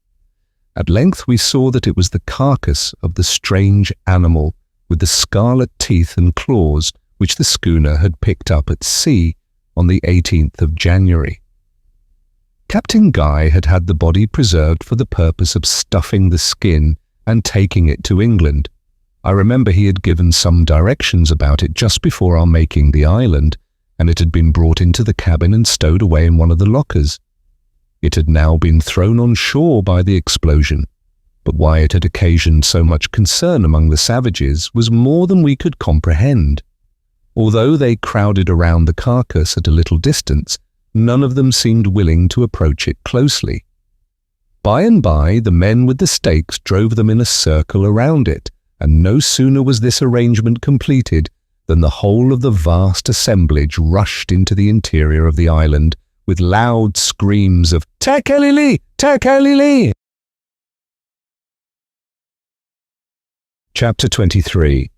Speaker 1: At length we saw that it was the carcass of the strange animal with the scarlet teeth and claws which the schooner had picked up at sea on the 18th of January. Captain Guy had had the body preserved for the purpose of stuffing the skin and taking it to England. I remember he had given some directions about it just before our making the island, and it had been brought into the cabin and stowed away in one of the lockers. It had now been thrown on shore by the explosion, but why it had occasioned so much concern among the savages was more than we could comprehend. Although they crowded around the carcass at a little distance, none of them seemed willing to approach it closely. By and by, the men with the stakes drove them in a circle around it, and no sooner was this arrangement completed than the whole of the vast assemblage rushed into the interior of the island with loud screams of "Tekelili! Tekelili!" Chapter 23.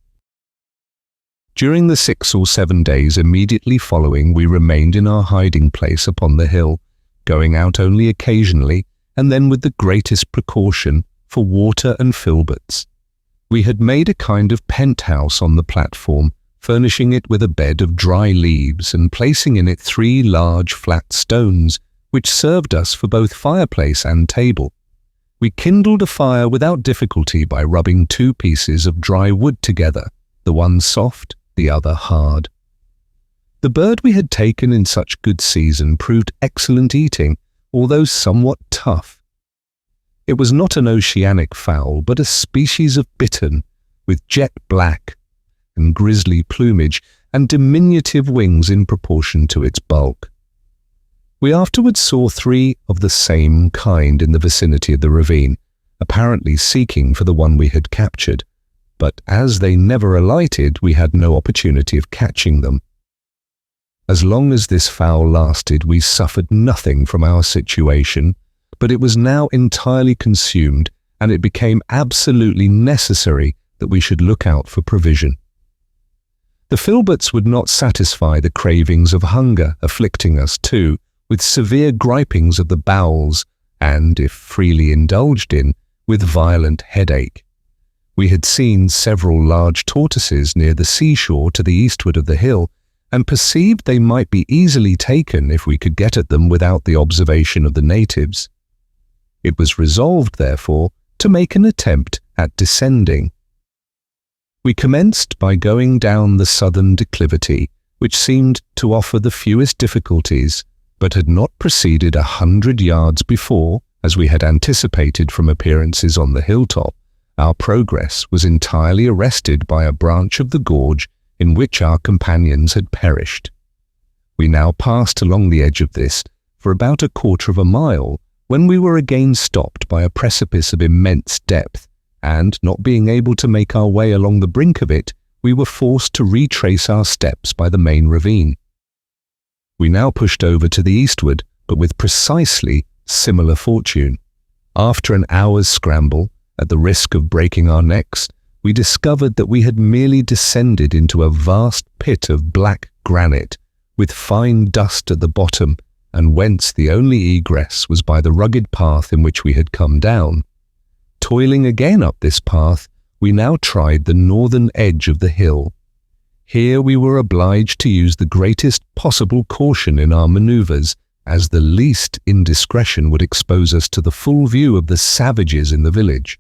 Speaker 1: During the 6 or 7 days immediately following, we remained in our hiding place upon the hill, going out only occasionally, and then with the greatest precaution, for water and filberts. We had made a kind of penthouse on the platform, furnishing it with a bed of dry leaves and placing in it 3 large flat stones, which served us for both fireplace and table. We kindled a fire without difficulty by rubbing 2 pieces of dry wood together, the one soft, the other hard. The bird we had taken in such good season proved excellent eating, although somewhat tough. It was not an oceanic fowl, but a species of bittern, with jet black and grisly plumage, and diminutive wings in proportion to its bulk. We afterwards saw 3 of the same kind in the vicinity of the ravine, apparently seeking for the one we had captured, but as they never alighted, we had no opportunity of catching them. As long as this fowl lasted, we suffered nothing from our situation, but it was now entirely consumed, and it became absolutely necessary that we should look out for provision. The filberts would not satisfy the cravings of hunger, afflicting us too with severe gripings of the bowels, and, if freely indulged in, with violent headache. We had seen several large tortoises near the seashore to the eastward of the hill, and perceived they might be easily taken if we could get at them without the observation of the natives. It was resolved, therefore, to make an attempt at descending. We commenced by going down the southern declivity, which seemed to offer the fewest difficulties, but had not proceeded 100 yards before, as we had anticipated from appearances on the hilltop. Our progress was entirely arrested by a branch of the gorge in which our companions had perished. We now passed along the edge of this for about 1/4 of a mile, when we were again stopped by a precipice of immense depth, and, not being able to make our way along the brink of it, we were forced to retrace our steps by the main ravine. We now pushed over to the eastward, but with precisely similar fortune. After an hour's scramble, at the risk of breaking our necks, we discovered that we had merely descended into a vast pit of black granite, with fine dust at the bottom, and whence the only egress was by the rugged path in which we had come down. Toiling again up this path, we now tried the northern edge of the hill. Here we were obliged to use the greatest possible caution in our manoeuvres, as the least indiscretion would expose us to the full view of the savages in the village.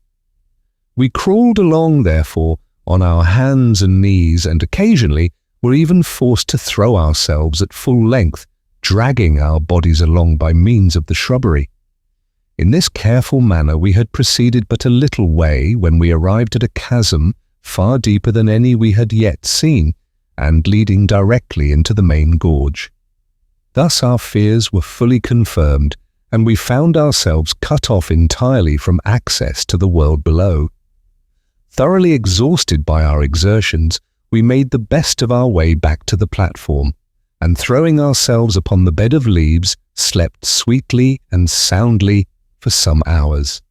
Speaker 1: We crawled along, therefore, on our hands and knees, and occasionally were even forced to throw ourselves at full length, dragging our bodies along by means of the shrubbery. In this careful manner we had proceeded but a little way when we arrived at a chasm far deeper than any we had yet seen, and leading directly into the main gorge. Thus our fears were fully confirmed, and we found ourselves cut off entirely from access to the world below. Thoroughly exhausted by our exertions, we made the best of our way back to the platform, and throwing ourselves upon the bed of leaves, slept sweetly and soundly for some hours.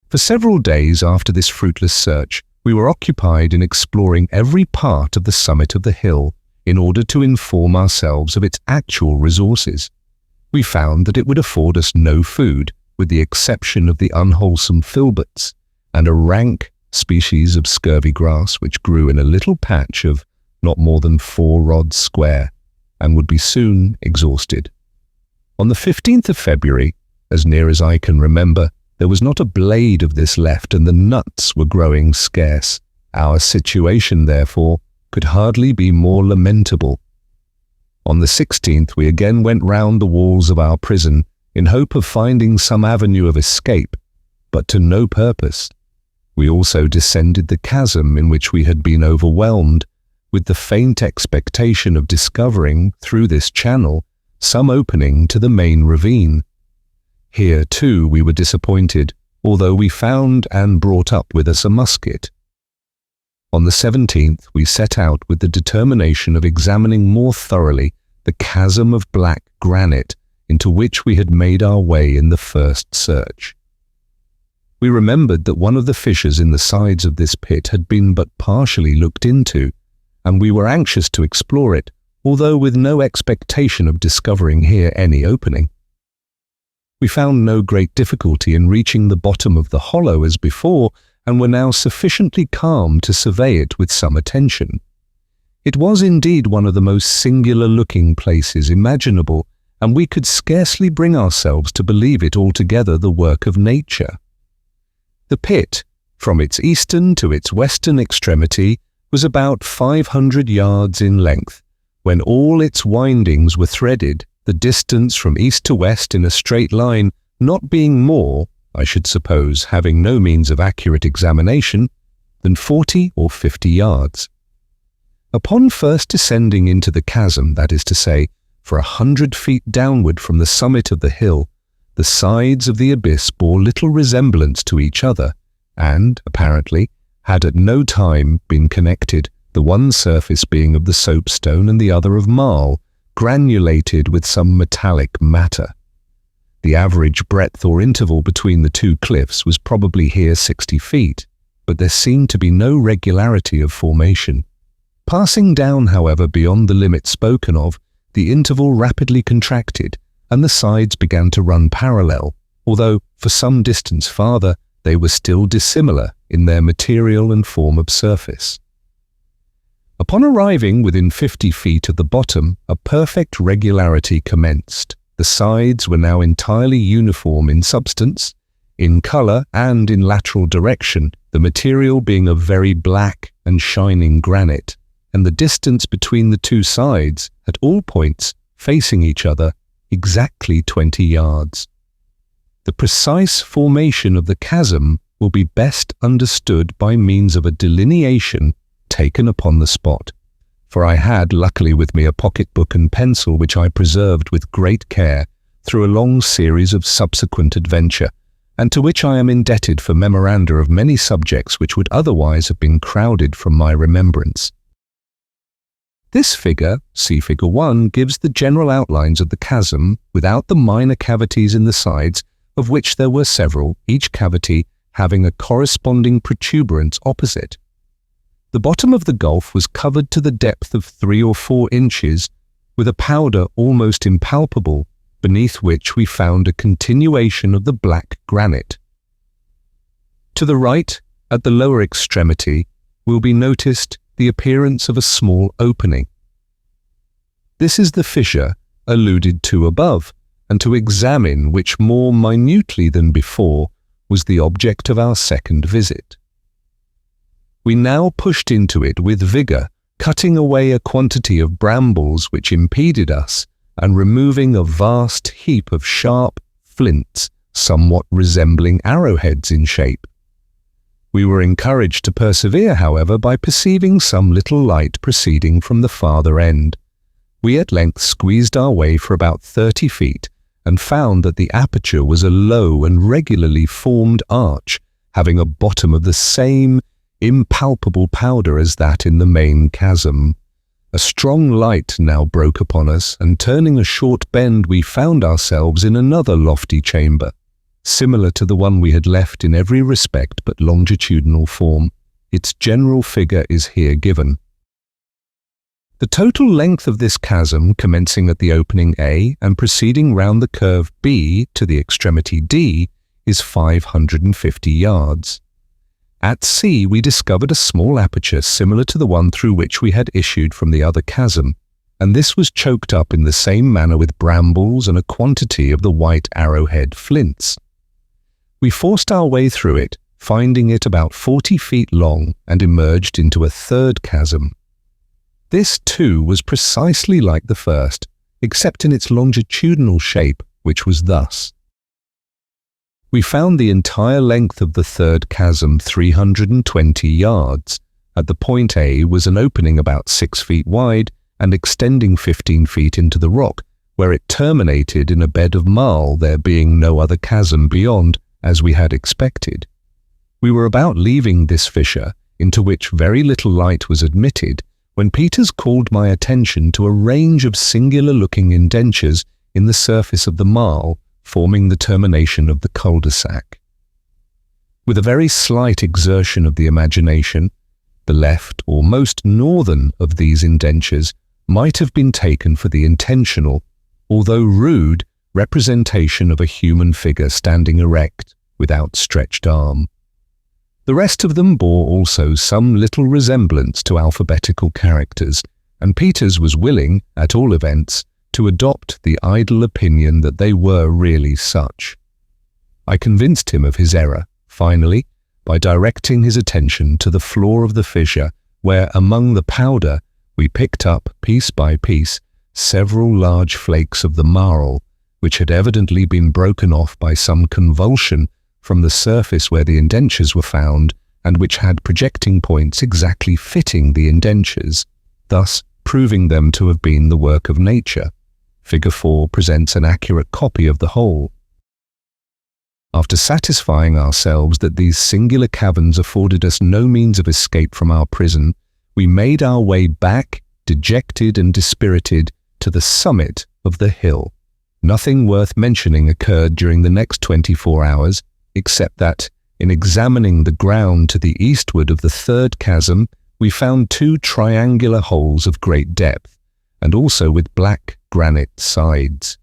Speaker 1: For several days after this fruitless search, we were occupied in exploring every part of the summit of the hill in order to inform ourselves of its actual resources. We found that it would afford us no food, with the exception of the unwholesome filberts and a rank species of scurvy grass which grew in a little patch of not more than 4 rods square, and would be soon exhausted. On the 15th of February, as near as I can remember, there was not a blade of this left, and the nuts were growing scarce. Our situation, therefore, could hardly be more lamentable. On the 16th we again went round the walls of our prison in hope of finding some avenue of escape, but to no purpose. We also descended the chasm in which we had been overwhelmed, with the faint expectation of discovering, through this channel, some opening to the main ravine. Here, too, we were disappointed, although we found and brought up with us a musket. On the 17th, we set out with the determination of examining more thoroughly the chasm of black granite into which we had made our way in the first search. We remembered that one of the fissures in the sides of this pit had been but partially looked into, and we were anxious to explore it, although with no expectation of discovering here any opening. We found no great difficulty in reaching the bottom of the hollow as before, and were now sufficiently calm to survey it with some attention. It was indeed one of the most singular-looking places imaginable, and we could scarcely bring ourselves to believe it altogether the work of nature. The pit, from its eastern to its western extremity, was about 500 yards in length, when all its windings were threaded, the distance from east to west in a straight line not being more, I should suppose, having no means of accurate examination, than 40 or 50 yards. Upon first descending into the chasm, that is to say, for 100 feet downward from the summit of the hill, the sides of the abyss bore little resemblance to each other, and, apparently, had at no time been connected, the one surface being of the soapstone and the other of marl, granulated with some metallic matter. The average breadth or interval between the two cliffs was probably here 60 feet, but there seemed to be no regularity of formation. Passing down, however, beyond the limit spoken of, the interval rapidly contracted, and the sides began to run parallel, although, for some distance farther, they were still dissimilar in their material and form of surface. Upon arriving within 50 feet of the bottom, a perfect regularity commenced. The sides were now entirely uniform in substance, in color, and in lateral direction, the material being of very black and shining granite, and the distance between the two sides, at all points, facing each other, exactly 20 yards. The precise formation of the chasm will be best understood by means of a delineation taken upon the spot, for I had luckily with me a pocketbook and pencil which I preserved with great care through a long series of subsequent adventure, and to which I am indebted for memoranda of many subjects which would otherwise have been crowded from my remembrance. This figure, see Figure 1, gives the general outlines of the chasm without the minor cavities in the sides, of which there were several, each cavity having a corresponding protuberance opposite. The bottom of the gulf was covered to the depth of 3 or 4 inches with a powder almost impalpable, beneath which we found a continuation of the black granite. To the right, at the lower extremity, will be noticed the appearance of a small opening. This is the fissure alluded to above, and to examine which more minutely than before was the object of our second visit. We now pushed into it with vigour, cutting away a quantity of brambles which impeded us, and removing a vast heap of sharp flints, somewhat resembling arrowheads in shape. We were encouraged to persevere, however, by perceiving some little light proceeding from the farther end. We at length squeezed our way for about 30 feet, and found that the aperture was a low and regularly formed arch, having a bottom of the same impalpable powder as that in the main chasm. A strong light now broke upon us, and turning a short bend we found ourselves in another lofty chamber, similar to the one we had left in every respect but longitudinal form. Its general figure is here given. The total length of this chasm, commencing at the opening A and proceeding round the curve B to the extremity D, is 550 yards. At C we discovered a small aperture similar to the one through which we had issued from the other chasm, and this was choked up in the same manner with brambles and a quantity of the white arrowhead flints. We forced our way through it, finding it about 40 feet long, and emerged into a third chasm. This, too, was precisely like the first, except in its longitudinal shape, which was thus. We found the entire length of the third chasm 320 yards. At the point A was an opening about 6 feet wide and extending 15 feet into the rock, where it terminated in a bed of marl, there being no other chasm beyond, as we had expected. We were about leaving this fissure, into which very little light was admitted, when Peters called my attention to a range of singular-looking indentures in the surface of the marl, forming the termination of the cul-de-sac. With a very slight exertion of the imagination, the left or most northern of these indentures might have been taken for the intentional, although rude, representation of a human figure standing erect with outstretched arm. The rest of them bore also some little resemblance to alphabetical characters, and Peters was willing, at all events, to adopt the idle opinion that they were really such. I convinced him of his error, finally, by directing his attention to the floor of the fissure, where among the powder we picked up, piece by piece, several large flakes of the marl, which had evidently been broken off by some convulsion from the surface where the indentures were found, and which had projecting points exactly fitting the indentures, thus proving them to have been the work of nature. Figure 4 presents an accurate copy of the whole. After satisfying ourselves that these singular caverns afforded us no means of escape from our prison, we made our way back, dejected and dispirited, to the summit of the hill. Nothing worth mentioning occurred during the next 24 hours, except that, in examining the ground to the eastward of the third chasm, we found 2 triangular holes of great depth, and also with black granite sides.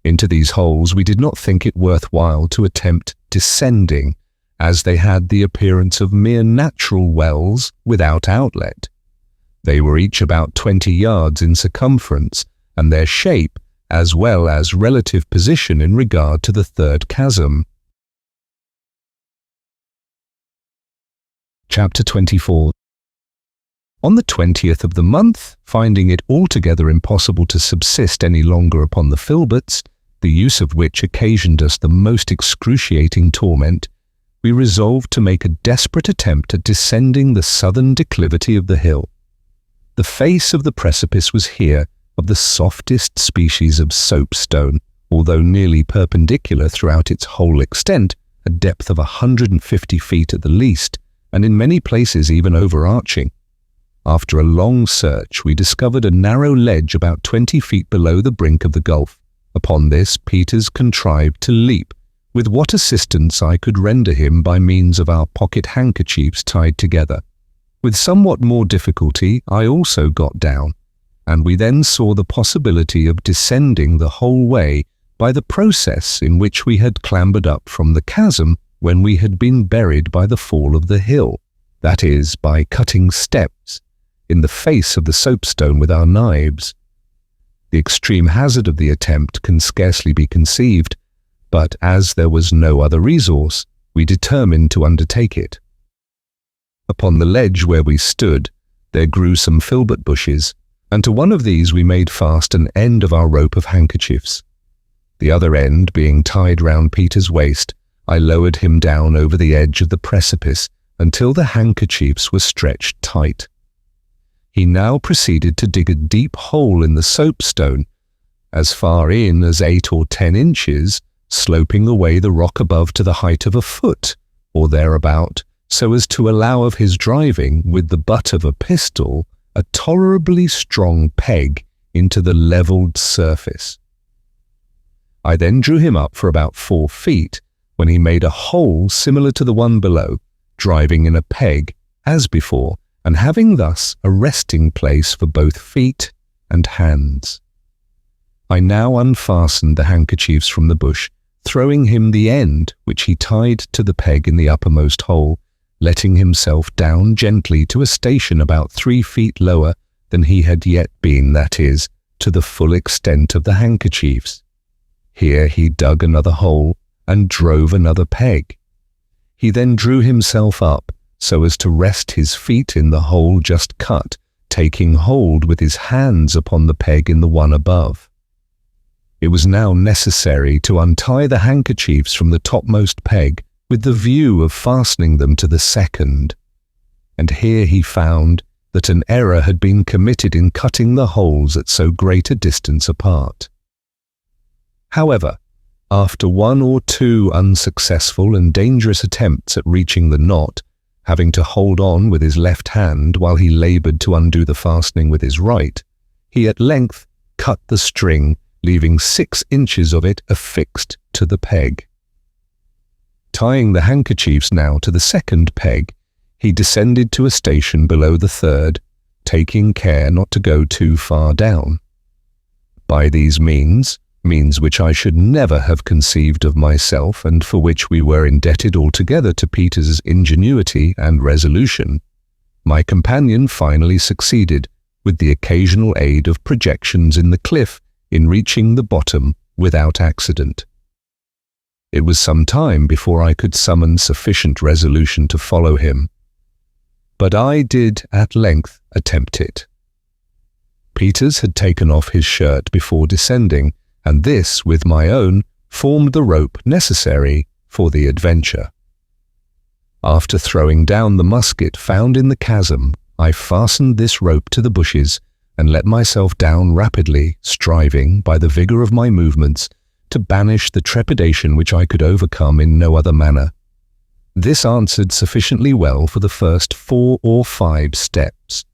Speaker 1: Into these holes we did not think it worth while to attempt descending, as they had the appearance of mere natural wells without outlet. They were each about 20 yards in circumference, and their shape, as well as relative position in regard to the third chasm. Chapter 24. On the 20th of the month, finding it altogether impossible to subsist any longer upon the filberts, the use of which occasioned us the most excruciating torment, we resolved to make a desperate attempt at descending the southern declivity of the hill. The face of the precipice was here of the softest species of soapstone, although nearly perpendicular throughout its whole extent, a depth of 150 feet at the least, and in many places even overarching. After a long search, we discovered a narrow ledge about 20 feet below the brink of the gulf. Upon this, Peters contrived to leap, with what assistance I could render him by means of our pocket handkerchiefs tied together. With somewhat more difficulty, I also got down, and we then saw the possibility of descending the whole way by the process in which we had clambered up from the chasm when we had been buried by the fall of the hill, that is, by cutting steps in the face of the soapstone with our knives. The extreme hazard of the attempt can scarcely be conceived, but as there was no other resource, we determined to undertake it. Upon the ledge where we stood, there grew some filbert bushes, and to one of these we made fast an end of our rope of handkerchiefs. The other end being tied round Peter's waist, I lowered him down over the edge of the precipice until the handkerchiefs were stretched tight. He now proceeded to dig a deep hole in the soapstone, as far in as 8 or 10 inches, sloping away the rock above to the height of a foot, or thereabout, so as to allow of his driving, with the butt of a pistol, a tolerably strong peg into the levelled surface. I then drew him up for about 4 feet, when he made a hole similar to the one below, driving in a peg, as before, and having thus a resting place for both feet and hands. I now unfastened the handkerchiefs from the bush, throwing him the end which he tied to the peg in the uppermost hole, letting himself down gently to a station about 3 feet lower than he had yet been, that is, to the full extent of the handkerchiefs. Here he dug another hole and drove another peg. He then drew himself up so as to rest his feet in the hole just cut, taking hold with his hands upon the peg in the one above. It was now necessary to untie the handkerchiefs from the topmost peg with the view of fastening them to the second, and here he found that an error had been committed in cutting the holes at so great a distance apart. However, after 1 or 2 unsuccessful and dangerous attempts at reaching the knot, having to hold on with his left hand while he laboured to undo the fastening with his right, he at length cut the string, leaving 6 inches of it affixed to the peg. Tying the handkerchiefs now to the second peg, he descended to a station below the third, taking care not to go too far down. By these means which I should never have conceived of myself, and for which we were indebted altogether to Peter's ingenuity and resolution, my companion finally succeeded, with the occasional aid of projections in the cliff, in reaching the bottom without accident. It was some time before I could summon sufficient resolution to follow him, but I did at length attempt it. Peters had taken off his shirt before descending, and this, with my own, formed the rope necessary for the adventure. After throwing down the musket found in the chasm, I fastened this rope to the bushes and let myself down rapidly, striving, by the vigour of my movements, to banish the trepidation which I could overcome in no other manner. This answered sufficiently well for the first 4 or 5 steps.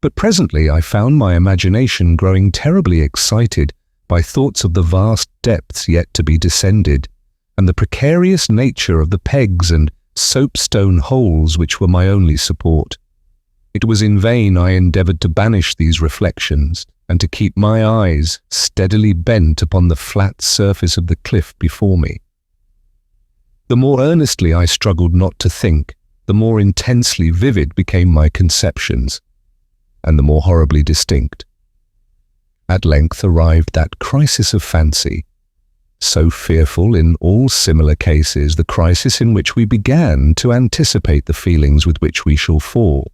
Speaker 1: But presently I found my imagination growing terribly excited by thoughts of the vast depths yet to be descended, and the precarious nature of the pegs and soapstone holes which were my only support. It was in vain I endeavoured to banish these reflections, and to keep my eyes steadily bent upon the flat surface of the cliff before me. The more earnestly I struggled not to think, the more intensely vivid became my conceptions, and the more horribly distinct. At length arrived that crisis of fancy, so fearful in all similar cases, the crisis in which we began to anticipate the feelings with which we shall fall,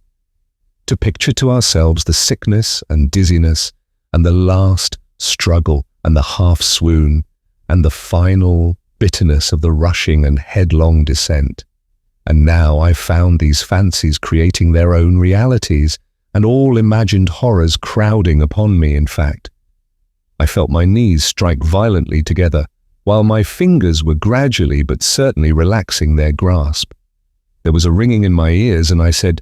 Speaker 1: to picture to ourselves the sickness and dizziness, and the last struggle and the half-swoon, and the final bitterness of the rushing and headlong descent. And now I found these fancies creating their own realities, and all imagined horrors crowding upon me, in fact. I felt my knees strike violently together, while my fingers were gradually but certainly relaxing their grasp. There was a ringing in my ears, and I said,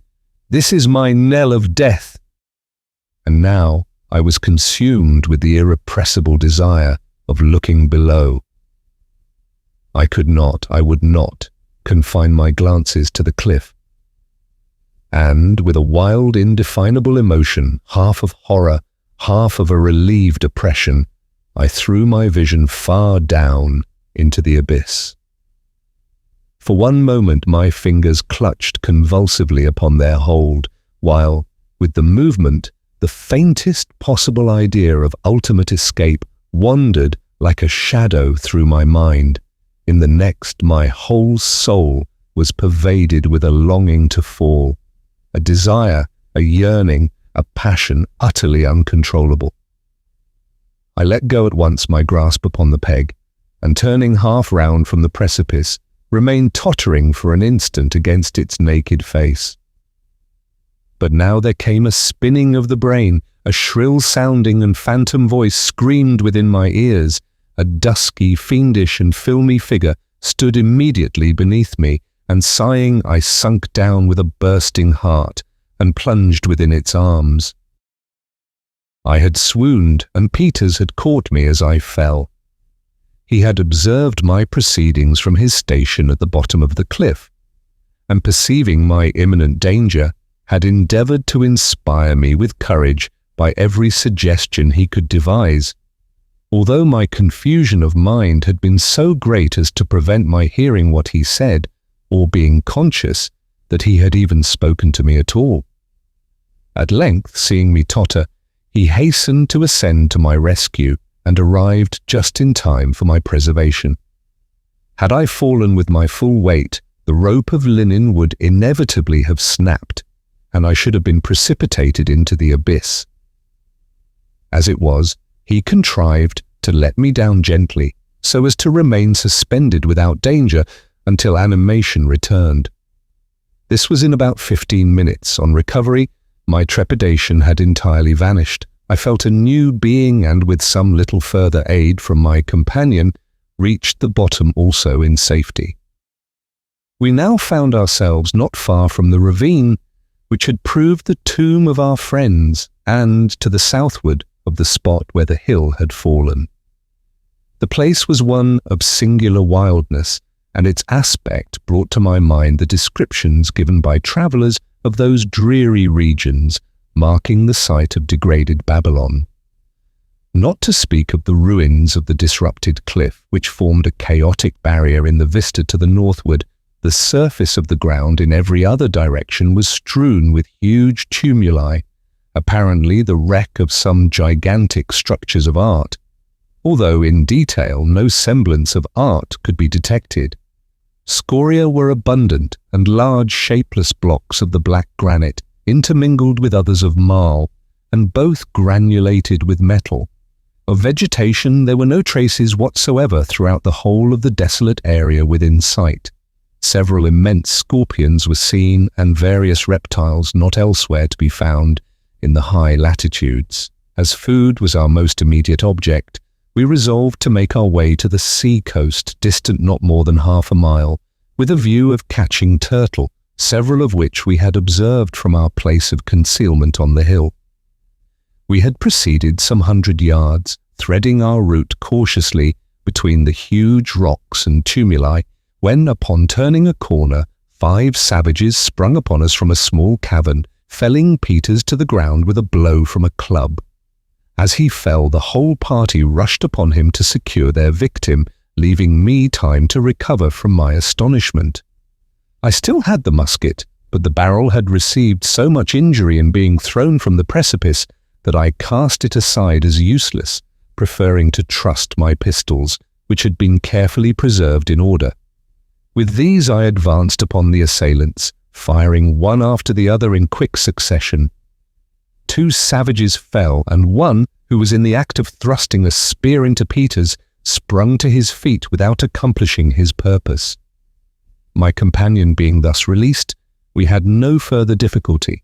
Speaker 1: "This is my knell of death." And now I was consumed with the irrepressible desire of looking below. I would not, confine my glances to the cliff. And with a wild, indefinable emotion, half of horror, half of a relieved oppression, I threw my vision far down into the abyss. For one moment my fingers clutched convulsively upon their hold, while, with the movement, the faintest possible idea of ultimate escape wandered like a shadow through my mind. In the next, my whole soul was pervaded with a longing to fall, a desire, a yearning, a passion utterly uncontrollable. I let go at once my grasp upon the peg, and turning half round from the precipice, remained tottering for an instant against its naked face. But now there came a spinning of the brain, a shrill-sounding and phantom voice screamed within my ears. A dusky, fiendish and filmy figure stood immediately beneath me, and sighing I sunk down with a bursting heart, and plunged within its arms. I had swooned, and Peters had caught me as I fell. He had observed my proceedings from his station at the bottom of the cliff, and perceiving my imminent danger, had endeavoured to inspire me with courage by every suggestion he could devise. Although my confusion of mind had been so great as to prevent my hearing what he said, or being conscious that he had even spoken to me at all. At length, seeing me totter, he hastened to ascend to my rescue, and arrived just in time for my preservation. Had I fallen with my full weight, the rope of linen would inevitably have snapped, and I should have been precipitated into the abyss. As it was, he contrived to let me down gently, so as to remain suspended without danger until animation returned. This was in about 15 minutes. On recovery, my trepidation had entirely vanished. I felt a new being, and with some little further aid from my companion, reached the bottom also in safety. We now found ourselves not far from the ravine, which had proved the tomb of our friends, and to the southward of the spot where the hill had fallen. The place was one of singular wildness, and its aspect brought to my mind the descriptions given by travellers of those dreary regions marking the site of degraded Babylon. Not to speak of the ruins of the disrupted cliff, which formed a chaotic barrier in the vista to the northward, the surface of the ground in every other direction was strewn with huge tumuli, apparently the wreck of some gigantic structures of art, although in detail no semblance of art could be detected. Scoria were abundant, and large shapeless blocks of the black granite intermingled with others of marl, and both granulated with metal. Of vegetation there were no traces whatsoever throughout the whole of the desolate area within sight. Several immense scorpions were seen, and various reptiles not elsewhere to be found in the high latitudes. As food was our most immediate object, we resolved to make our way to the sea coast, distant not more than half a mile, with a view of catching turtle, several of which we had observed from our place of concealment on the hill. We had proceeded some 100 yards, threading our route cautiously between the huge rocks and tumuli, when, upon turning a corner, 5 savages sprung upon us from a small cavern, felling Peters to the ground with a blow from a club. As he fell, the whole party rushed upon him to secure their victim, leaving me time to recover from my astonishment. I still had the musket, but the barrel had received so much injury in being thrown from the precipice that I cast it aside as useless, preferring to trust my pistols, which had been carefully preserved in order. With these I advanced upon the assailants, firing one after the other in quick succession. 2 savages fell, and one, who was in the act of thrusting a spear into Peters, sprung to his feet without accomplishing his purpose. My companion being thus released, we had no further difficulty.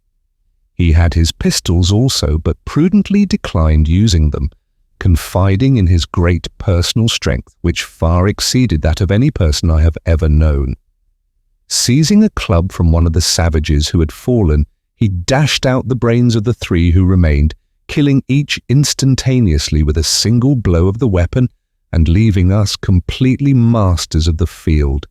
Speaker 1: He had his pistols also, but prudently declined using them, confiding in his great personal strength, which far exceeded that of any person I have ever known. Seizing a club from one of the savages who had fallen, he dashed out the brains of the 3 who remained, killing each instantaneously with a single blow of the weapon and leaving us completely masters of the field.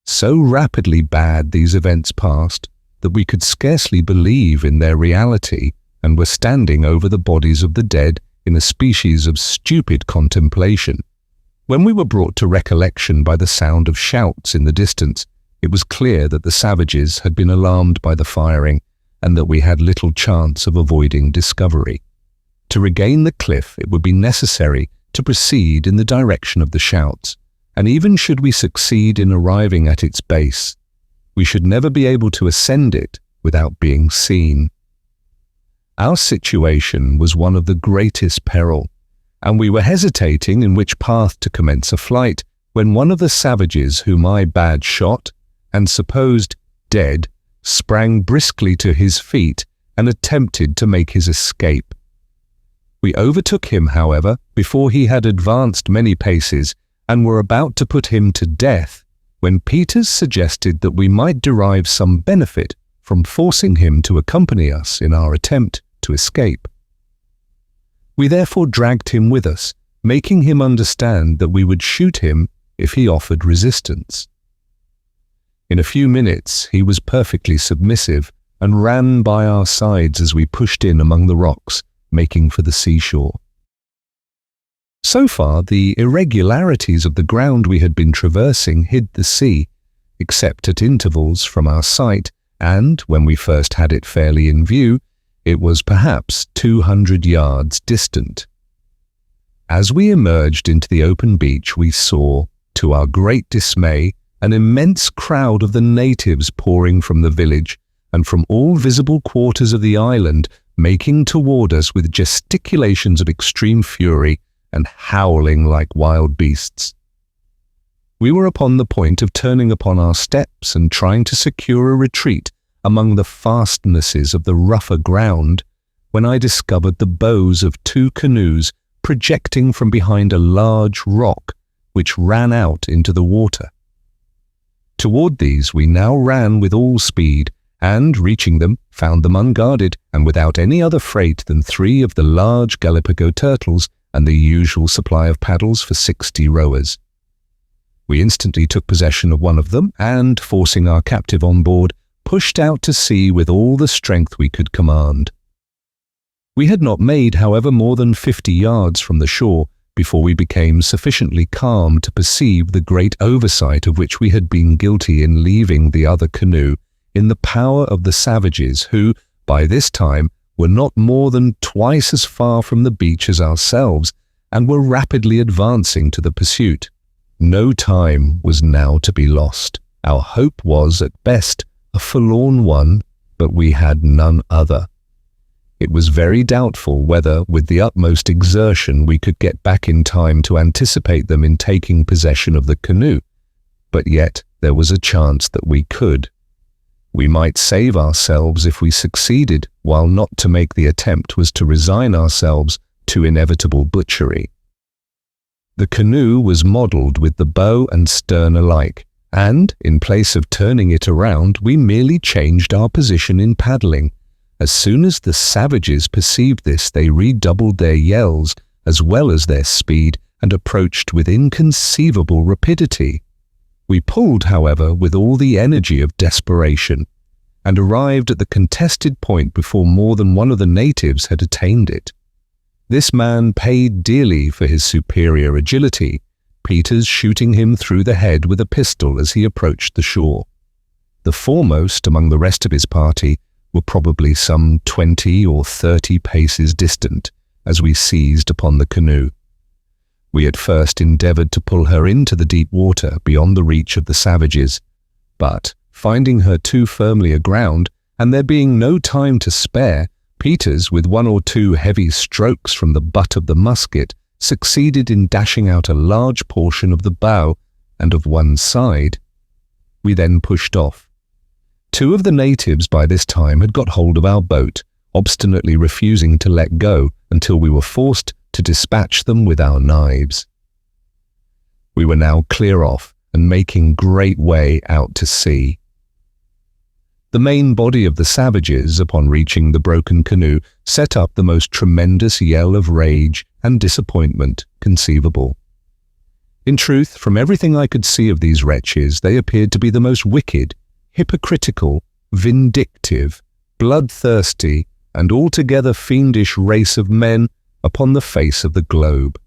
Speaker 1: So rapidly bad these events passed that we could scarcely believe in their reality and were standing over the bodies of the dead in a species of stupid contemplation. When we were brought to recollection by the sound of shouts in the distance, it was clear that the savages had been alarmed by the firing and that we had little chance of avoiding discovery. To regain the cliff, it would be necessary to proceed in the direction of the shouts, and even should we succeed in arriving at its base, we should never be able to ascend it without being seen. Our situation was one of the greatest peril, and we were hesitating in which path to commence a flight, when one of the savages whom I bad shot, and supposed dead, sprang briskly to his feet and attempted to make his escape. We overtook him, however, before he had advanced many paces, and were about to put him to death, when Peters suggested that we might derive some benefit from forcing him to accompany us in our attempt to escape. We therefore dragged him with us, making him understand that we would shoot him if he offered resistance. In a few minutes he was perfectly submissive and ran by our sides as we pushed in among the rocks, making for the seashore. So far, the irregularities of the ground we had been traversing hid the sea, except at intervals from our sight, and, when we first had it fairly in view, it was perhaps 200 yards distant. As we emerged into the open beach, we saw, to our great dismay, an immense crowd of the natives pouring from the village and from all visible quarters of the island, making toward us with gesticulations of extreme fury and howling like wild beasts. We were upon the point of turning upon our steps and trying to secure a retreat among the fastnesses of the rougher ground, when I discovered the bows of 2 canoes projecting from behind a large rock which ran out into the water. Toward these we now ran with all speed, and, reaching them, found them unguarded and without any other freight than 3 of the large Gallipago turtles and the usual supply of paddles for 60 rowers. We instantly took possession of one of them and, forcing our captive on board, pushed out to sea with all the strength we could command. We had not made, however, more than 50 yards from the shore before we became sufficiently calm to perceive the great oversight of which we had been guilty in leaving the other canoe in the power of the savages who, by this time, were not more than twice as far from the beach as ourselves, and were rapidly advancing to the pursuit. No time was now to be lost. Our hope was, at best, a forlorn one, but we had none other. It was very doubtful whether, with the utmost exertion, we could get back in time to anticipate them in taking possession of the canoe, but yet there was a chance that we could. We might save ourselves if we succeeded, while not to make the attempt was to resign ourselves to inevitable butchery. The canoe was modelled with the bow and stern alike, and, in place of turning it around, we merely changed our position in paddling. As soon as the savages perceived this, they redoubled their yells as well as their speed and approached with inconceivable rapidity. We pulled, however, with all the energy of desperation, and arrived at the contested point before more than one of the natives had attained it. This man paid dearly for his superior agility, Peters shooting him through the head with a pistol as he approached the shore. The foremost among the rest of his party were probably some 20 or 30 paces distant as we seized upon the canoe. We at first endeavoured to pull her into the deep water beyond the reach of the savages, but, finding her too firmly aground, and there being no time to spare, Peters, with 1 or 2 heavy strokes from the butt of the musket, succeeded in dashing out a large portion of the bow and of one side. We then pushed off. 2 of the natives by this time had got hold of our boat, obstinately refusing to let go until we were forced to dispatch them with our knives. We were now clear off and making great way out to sea. The main body of the savages, upon reaching the broken canoe, set up the most tremendous yell of rage and disappointment conceivable. In truth, from everything I could see of these wretches, they appeared to be the most wicked, hypocritical, vindictive, bloodthirsty, and altogether fiendish race of men upon the face of the globe.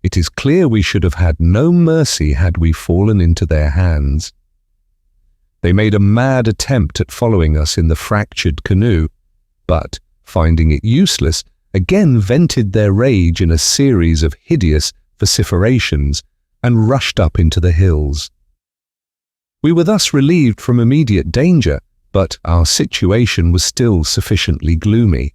Speaker 1: It is clear we should have had no mercy had we fallen into their hands. They made a mad attempt at following us in the fractured canoe, but, finding it useless, again vented their rage in a series of hideous vociferations and rushed up into the hills. We were thus relieved from immediate danger, but our situation was still sufficiently gloomy.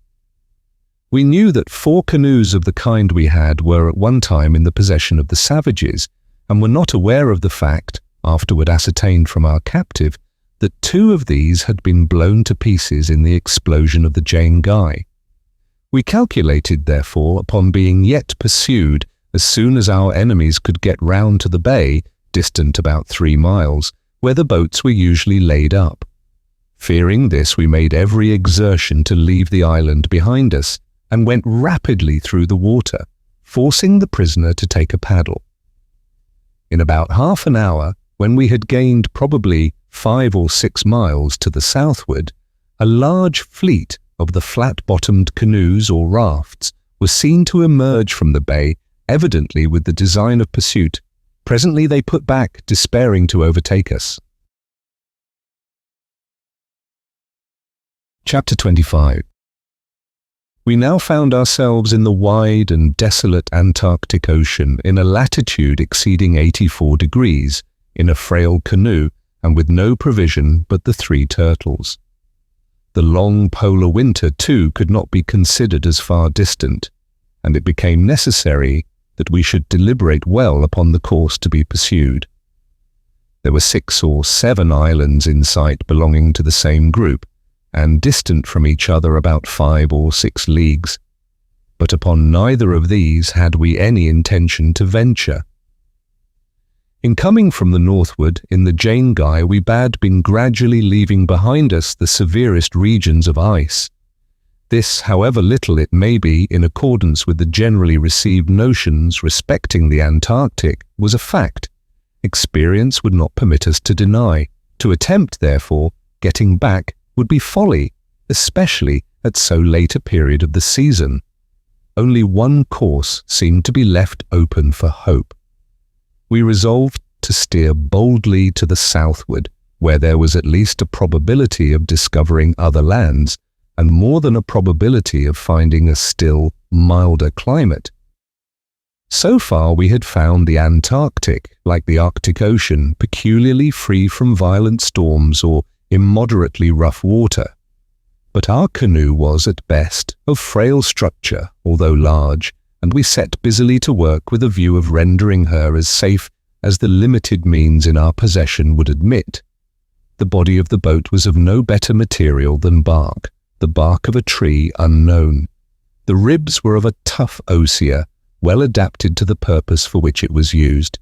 Speaker 1: We knew that 4 canoes of the kind we had were at one time in the possession of the savages, and were not aware of the fact, afterward ascertained from our captive, that 2 of these had been blown to pieces in the explosion of the Jane Guy. We calculated, therefore, upon being yet pursued as soon as our enemies could get round to the bay, distant about 3 miles, where the boats were usually laid up. Fearing this, we made every exertion to leave the island behind us, and went rapidly through the water, forcing the prisoner to take a paddle. In about half an hour, when we had gained probably 5 or 6 miles to the southward, a large fleet of the flat-bottomed canoes or rafts was seen to emerge from the bay, evidently with the design of pursuit. Presently they put back, despairing to overtake us. Chapter 25. We now found ourselves in the wide and desolate Antarctic Ocean in a latitude exceeding 84 degrees, in a frail canoe, and with no provision but the 3 turtles. The long polar winter, too, could not be considered as far distant, and it became necessary that we should deliberate well upon the course to be pursued. There were 6 or 7 islands in sight belonging to the same group, and distant from each other about 5 or 6 leagues, but upon neither of these had we any intention to venture. In coming from the northward, in the Jane Guy, we had been gradually leaving behind us the severest regions of ice. This, however little it may be in accordance with the generally received notions respecting the Antarctic, was a fact. Experience would not permit us to deny. To attempt, therefore, getting back would be folly, especially at so late a period of the season. Only one course seemed to be left open for hope. We resolved to steer boldly to the southward, where there was at least a probability of discovering other lands, and more than a probability of finding a still milder climate. So far we had found the Antarctic, like the Arctic Ocean, peculiarly free from violent storms or immoderately rough water. But our canoe was, at best, of frail structure, although large, and we set busily to work with a view of rendering her as safe as the limited means in our possession would admit. The body of the boat was of no better material than bark, the bark of a tree unknown. The ribs were of a tough osier, well adapted to the purpose for which it was used.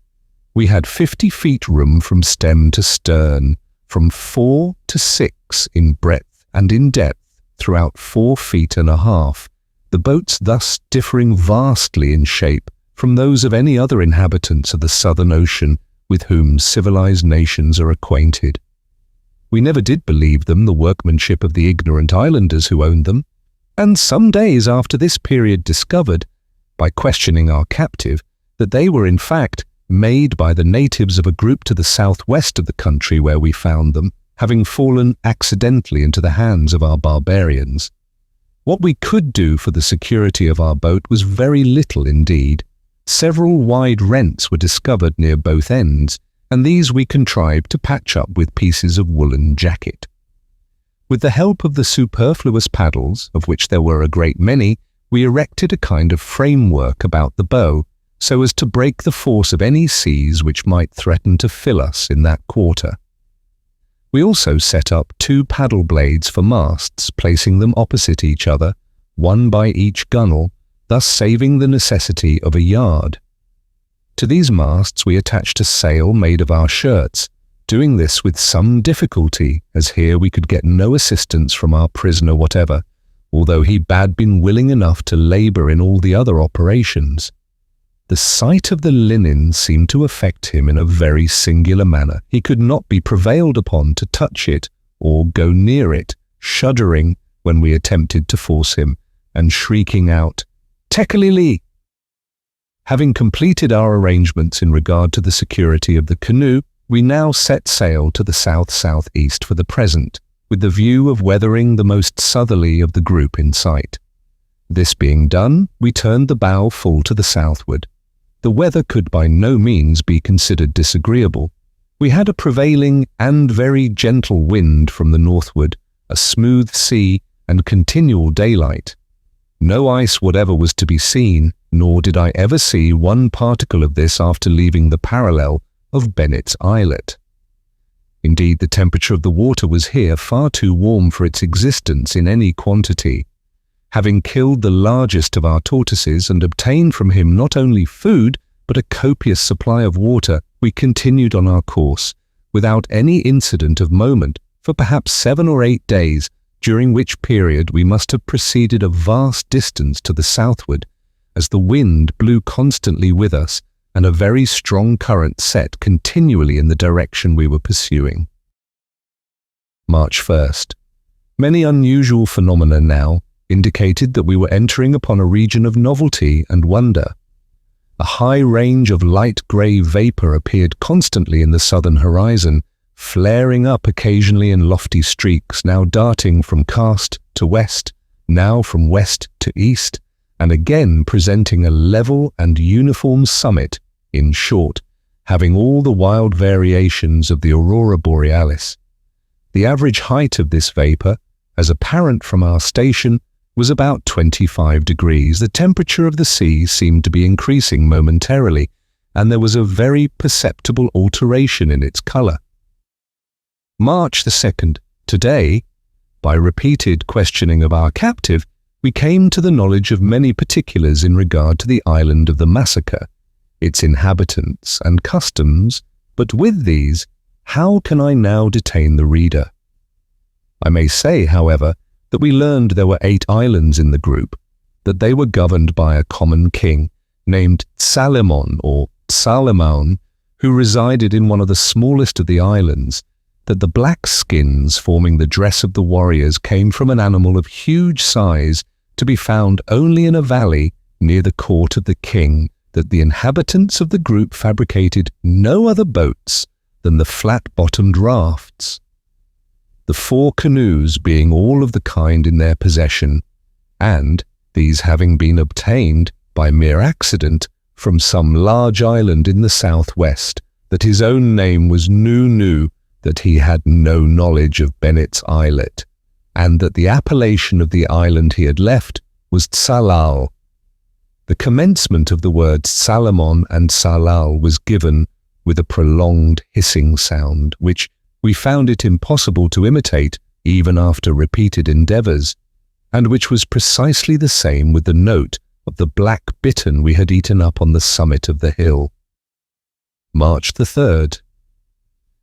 Speaker 1: We had 50 feet room from stem to stern, from 4 to 6 in breadth and in depth, throughout 4 feet and a half, the boats thus differing vastly in shape from those of any other inhabitants of the Southern Ocean with whom civilized nations are acquainted. We never did believe them the workmanship of the ignorant islanders who owned them, and some days after this period discovered, by questioning our captive, that they were in fact made by the natives of a group to the southwest of the country where we found them, having fallen accidentally into the hands of our barbarians. What we could do for the security of our boat was very little indeed. Several wide rents were discovered near both ends, and these we contrived to patch up with pieces of woolen jacket. With the help of the superfluous paddles, of which there were a great many, we erected a kind of framework about the bow, so as to break the force of any seas which might threaten to fill us in that quarter. We also set up 2 paddle blades for masts, placing them opposite each other, one by each gunwale, thus saving the necessity of a yard. To these masts we attached a sail made of our shirts, doing this with some difficulty, as here we could get no assistance from our prisoner whatever, although he had been willing enough to labour in all the other operations. The sight of the linen seemed to affect him in a very singular manner. He could not be prevailed upon to touch it or go near it, shuddering when we attempted to force him, and shrieking out, "Tekelili!" Having completed our arrangements in regard to the security of the canoe, we now set sail to the south-southeast for the present, with the view of weathering the most southerly of the group in sight. This being done, we turned the bow full to the southward. The weather could by no means be considered disagreeable. We had a prevailing and very gentle wind from the northward, a smooth sea, and continual daylight. No ice whatever was to be seen, nor did I ever see one particle of this after leaving the parallel of Bennet's Islet. Indeed, the temperature of the water was here far too warm for its existence in any quantity. Having killed the largest of our tortoises and obtained from him not only food, but a copious supply of water, we continued on our course, without any incident of moment, for perhaps 7 or 8 days, during which period we must have proceeded a vast distance to the southward, as the wind blew constantly with us, and a very strong current set continually in the direction we were pursuing. March 1st. Many unusual phenomena now indicated that we were entering upon a region of novelty and wonder. A high range of light grey vapour appeared constantly in the southern horizon, flaring up occasionally in lofty streaks, now darting from cast to west, now from west to east, and again presenting a level and uniform summit, in short, having all the wild variations of the aurora borealis. The average height of this vapour, as apparent from our station, was about 25 degrees. The temperature of the sea seemed to be increasing momentarily, and there was a very perceptible alteration in its colour. March the 2nd. Today, by repeated questioning of our captive, we came to the knowledge of many particulars in regard to the island of the massacre, its inhabitants and customs, but with these, how can I now detain the reader? I may say, however, that we learned there were 8 islands in the group, that they were governed by a common king, named Salamon or Salamaun, who resided in one of the smallest of the islands, that the black skins forming the dress of the warriors came from an animal of huge size to be found only in a valley near the court of the king, that the inhabitants of the group fabricated no other boats than the flat-bottomed rafts. The 4 canoes being all of the kind in their possession, and these having been obtained by mere accident from some large island in the southwest, that his own name was Nu, that he had no knowledge of Bennet's Islet, and that the appellation of the island he had left was Tsalal. The commencement of the words Salamon and Tsalal was given with a prolonged hissing sound, which we found it impossible to imitate even after repeated endeavours, and which was precisely the same with the note of the black bittern we had eaten up on the summit of the hill. March the 3rd.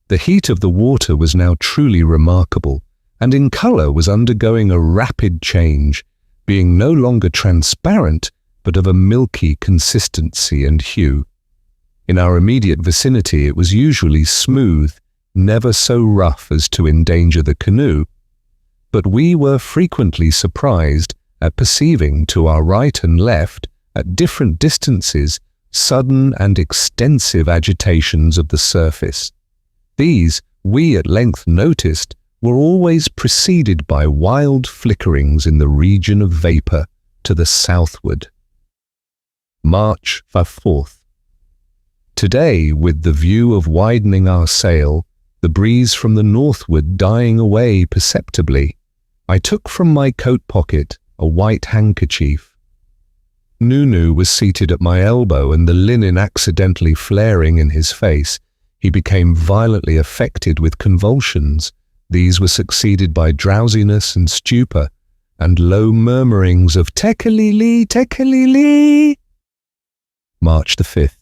Speaker 1: The heat of the water was now truly remarkable, and in colour was undergoing a rapid change, being no longer transparent, but of a milky consistency and hue. In our immediate vicinity it was usually smooth, never so rough as to endanger the canoe, but we were frequently surprised at perceiving to our right and left, at different distances, sudden and extensive agitations of the surface. These we at length noticed were always preceded by wild flickerings in the region of vapour to the southward. March 4th. Today, with the view of widening our sail, the breeze from the northward dying away perceptibly, I took from my coat pocket a white handkerchief. Nunu was seated at my elbow, and the linen accidentally flaring in his face, he became violently affected with convulsions. These were succeeded by drowsiness and stupor, and low murmurings of "Tekelili, tekelili." March 5th.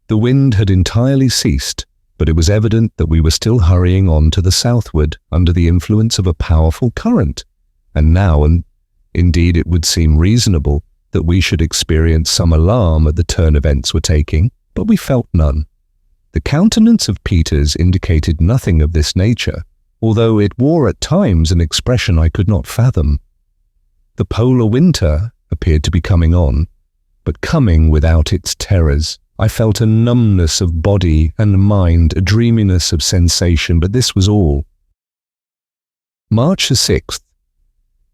Speaker 1: The wind had entirely ceased, but it was evident that we were still hurrying on to the southward under the influence of a powerful current, and now, and indeed it would seem reasonable, that we should experience some alarm at the turn events were taking, but we felt none. The countenance of Peters indicated nothing of this nature, although it wore at times an expression I could not fathom. The polar winter appeared to be coming on, but coming without its terrors. I felt a numbness of body and mind, a dreaminess of sensation, but this was all. March 6th.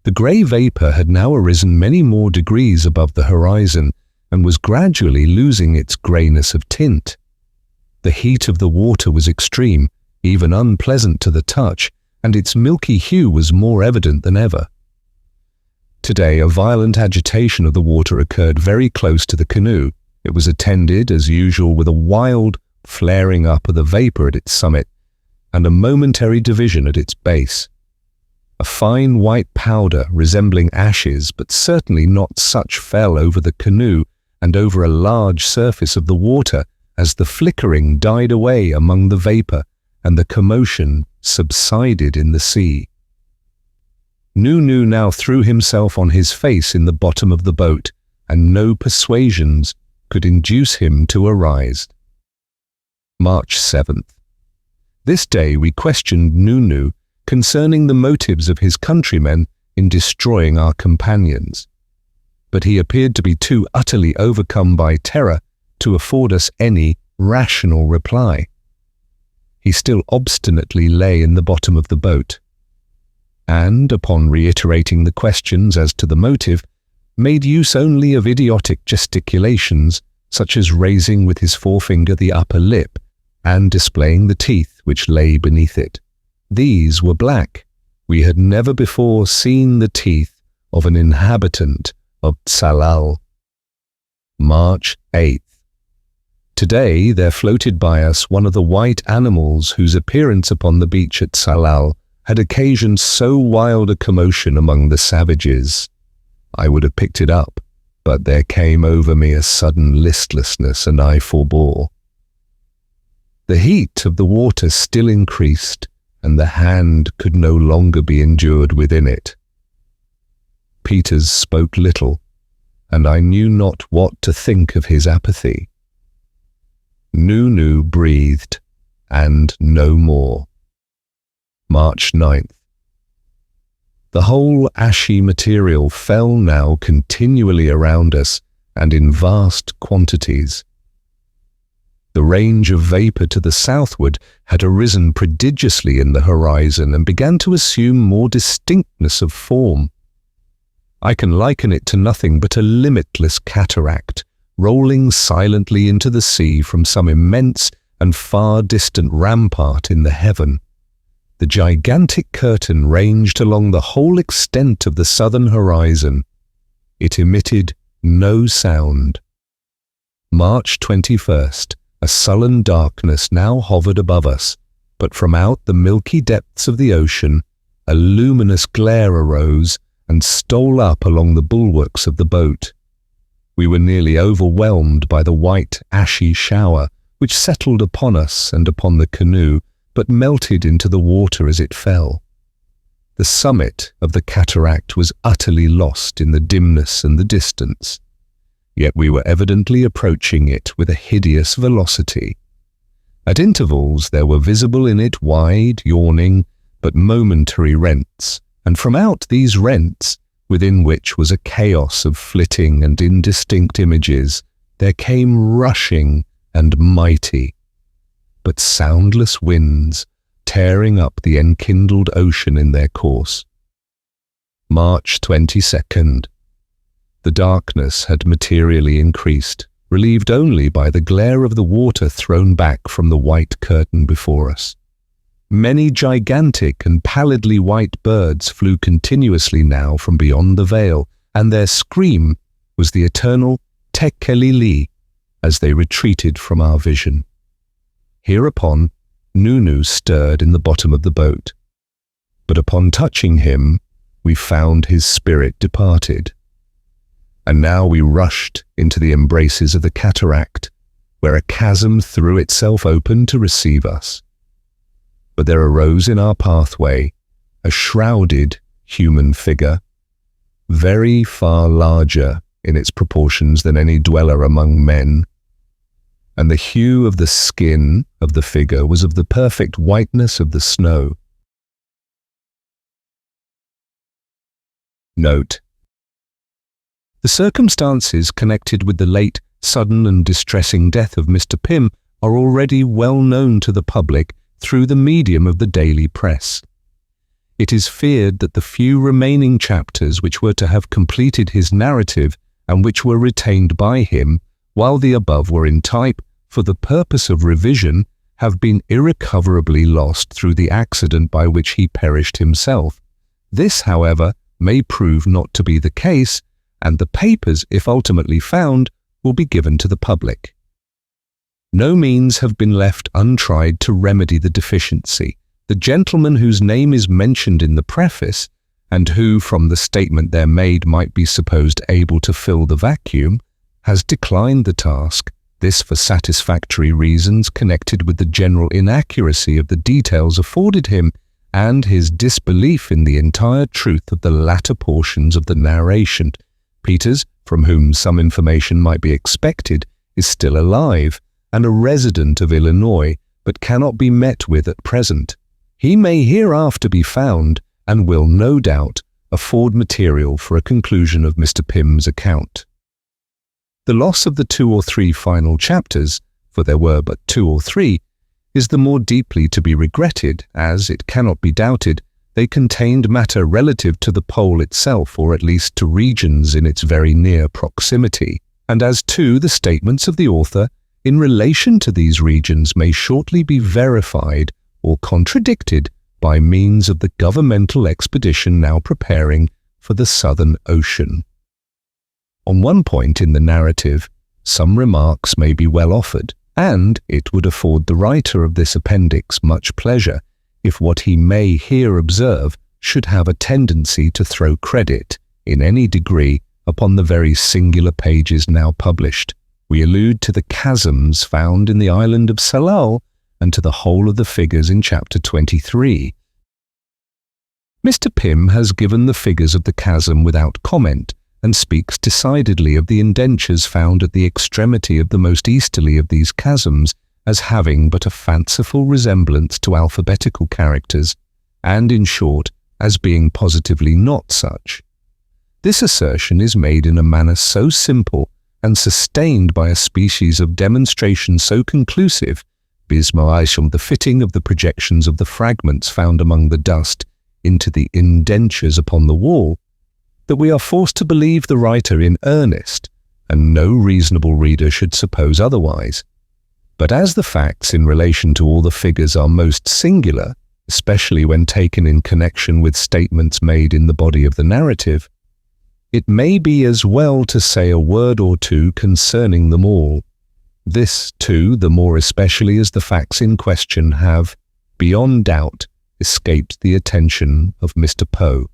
Speaker 1: The grey vapour had now arisen many more degrees above the horizon, and was gradually losing its greyness of tint. The heat of the water was extreme, even unpleasant to the touch, and its milky hue was more evident than ever. Today, a violent agitation of the water occurred very close to the canoe. It was attended, as usual, with a wild flaring up of the vapour at its summit, and a momentary division at its base. A fine white powder, resembling ashes, but certainly not such, fell over the canoe and over a large surface of the water as the flickering died away among the vapour and the commotion subsided in the sea. Nunu now threw himself on his face in the bottom of the boat, and no persuasions could induce him to arise. March 7th. This day we questioned Nunu concerning the motives of his countrymen in destroying our companions, but he appeared to be too utterly overcome by terror to afford us any rational reply. He still obstinately lay in the bottom of the boat, and, upon reiterating the questions as to the motive, made use only of idiotic gesticulations, such as raising with his forefinger the upper lip, and displaying the teeth which lay beneath it. These were black. We had never before seen the teeth of an inhabitant of Tsalal. March 8th. Today there floated by us one of the white animals whose appearance upon the beach at Tsalal had occasioned so wild a commotion among the savages. I would have picked it up, but there came over me a sudden listlessness, and I forbore. The heat of the water still increased, and the hand could no longer be endured within it. Peters spoke little, and I knew not what to think of his apathy. Nunu breathed, and no more. March 9th. The whole ashy material fell now continually around us, and in vast quantities. The range of vapour to the southward had arisen prodigiously in the horizon and began to assume more distinctness of form. I can liken it to nothing but a limitless cataract, rolling silently into the sea from some immense and far distant rampart in the heaven. The gigantic curtain ranged along the whole extent of the southern horizon. It emitted no sound. March 21st. A sullen darkness now hovered above us, but from out the milky depths of the ocean, a luminous glare arose and stole up along the bulwarks of the boat. We were nearly overwhelmed by the white, ashy shower, which settled upon us and upon the canoe, but melted into the water as it fell. The summit of the cataract was utterly lost in the dimness and the distance. Yet we were evidently approaching it with a hideous velocity. At intervals there were visible in it wide, yawning, but momentary rents, and from out these rents, within which was a chaos of flitting and indistinct images, there came rushing and mighty, but soundless winds, tearing up the enkindled ocean in their course. March 22nd. The darkness had materially increased, relieved only by the glare of the water thrown back from the white curtain before us. Many gigantic and pallidly white birds flew continuously now from beyond the veil, and their scream was the eternal tekelili as they retreated from our vision. Hereupon, Nunu stirred in the bottom of the boat, but upon touching him, we found his spirit departed. And now we rushed into the embraces of the cataract, where a chasm threw itself open to receive us. But there arose in our pathway a shrouded human figure, very far larger in its proportions than any dweller among men, and the hue of the skin of the figure was of the perfect whiteness of the snow. Note: the circumstances connected with the late, sudden and distressing death of Mr. Pym are already well known to the public through the medium of the daily press. It is feared that the few remaining chapters which were to have completed his narrative and which were retained by him, while the above were in type, for the purpose of revision, have been irrecoverably lost through the accident by which he perished himself. This, however, may prove not to be the case, and the papers, if ultimately found, will be given to the public. No means have been left untried to remedy the deficiency. The gentleman whose name is mentioned in the preface, and who, from the statement there made, might be supposed able to fill the vacuum, has declined the task, this for satisfactory reasons connected with the general inaccuracy of the details afforded him, and his disbelief in the entire truth of the latter portions of the narration. Peters, from whom some information might be expected, is still alive, and a resident of Illinois, but cannot be met with at present. He may hereafter be found, and will, no doubt, afford material for a conclusion of Mr. Pym's account. The loss of the 2 or 3 final chapters, for there were but 2 or 3, is the more deeply to be regretted, as, it cannot be doubted, they contained matter relative to the pole itself, or at least to regions in its very near proximity, and as too the statements of the author in relation to these regions may shortly be verified or contradicted by means of the governmental expedition now preparing for the Southern Ocean. On one point in the narrative, some remarks may be well offered, and it would afford the writer of this appendix much pleasure if what he may here observe should have a tendency to throw credit, in any degree, upon the very singular pages now published. We allude to the chasms found in the island of Salal, and to the whole of the figures in chapter 23. Mr. Pym has given the figures of the chasm without comment, and speaks decidedly of the indentures found at the extremity of the most easterly of these chasms as having but a fanciful resemblance to alphabetical characters, and, in short, as being positively not such. This assertion is made in a manner so simple and sustained by a species of demonstration so conclusive, bismarium, the fitting of the projections of the fragments found among the dust into the indentures upon the wall, that we are forced to believe the writer in earnest, and no reasonable reader should suppose otherwise. But as the facts in relation to all the figures are most singular, especially when taken in connection with statements made in the body of the narrative, it may be as well to say a word or two concerning them all. This, too, the more especially as the facts in question have, beyond doubt, escaped the attention of Mr. Poe.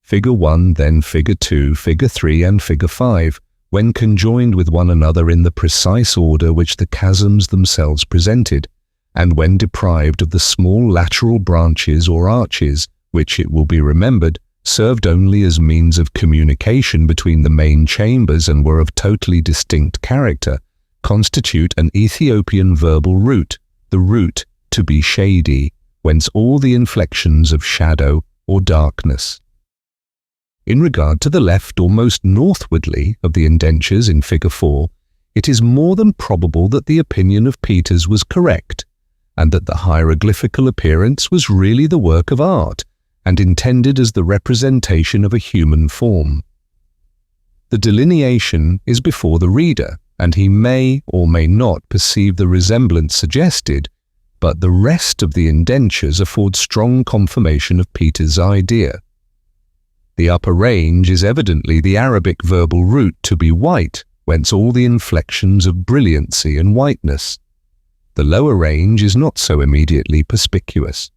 Speaker 1: Figure 1, then Figure 2, Figure 3 and Figure 5, when conjoined with one another in the precise order which the chasms themselves presented, and when deprived of the small lateral branches or arches, which, it will be remembered, served only as means of communication between the main chambers and were of totally distinct character, constitute an Ethiopian verbal root, the root to be shady, whence all the inflections of shadow or darkness. In regard to the left or most northwardly of the indentures in Figure 4, it is more than probable that the opinion of Peters was correct, and that the hieroglyphical appearance was really the work of art, and intended as the representation of a human form. The delineation is before the reader, and he may or may not perceive the resemblance suggested, but the rest of the indentures afford strong confirmation of Peters' idea. The upper range is evidently the Arabic verbal root to be white, whence all the inflections of brilliancy and whiteness. The lower range is not so immediately perspicuous.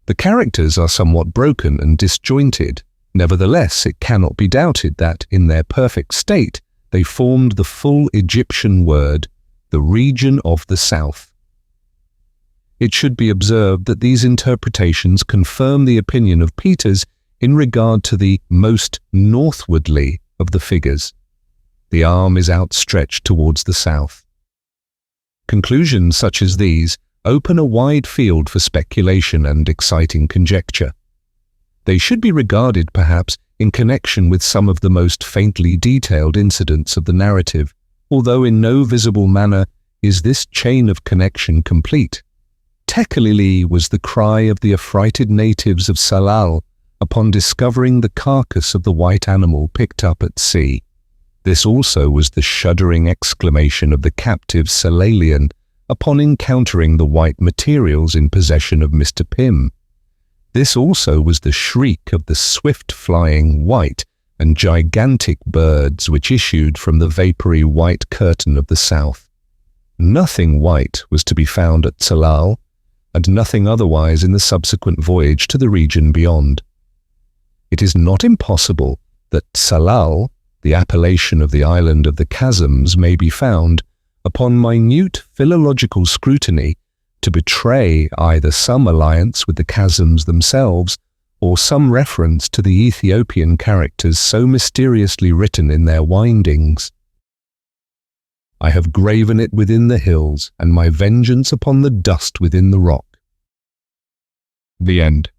Speaker 1: The characters are somewhat broken and disjointed. Nevertheless, it cannot be doubted that, in their perfect state, they formed the full Egyptian word, the region of the south. It should be observed that these interpretations confirm the opinion of Peters in regard to the most northwardly of the figures. The arm is outstretched towards the south. Conclusions such as these open a wide field for speculation and exciting conjecture. They should be regarded, perhaps, in connection with some of the most faintly detailed incidents of the narrative, although in no visible manner is this chain of connection complete. Tekelili was the cry of the affrighted natives of Salal upon discovering the carcass of the white animal picked up at sea. This also was the shuddering exclamation of the captive Salalian upon encountering the white materials in possession of Mr. Pym. This also was the shriek of the swift-flying white and gigantic birds which issued from the vapory white curtain of the south. Nothing white was to be found at Salal, and nothing otherwise in the subsequent voyage to the region beyond. It is not impossible that Salal, the appellation of the island of the chasms, may be found, upon minute philological scrutiny, to betray either some alliance with the chasms themselves, or some reference to the Ethiopian characters so mysteriously written in their windings. I have graven it within the hills, and my vengeance upon the dust within the rock. The end.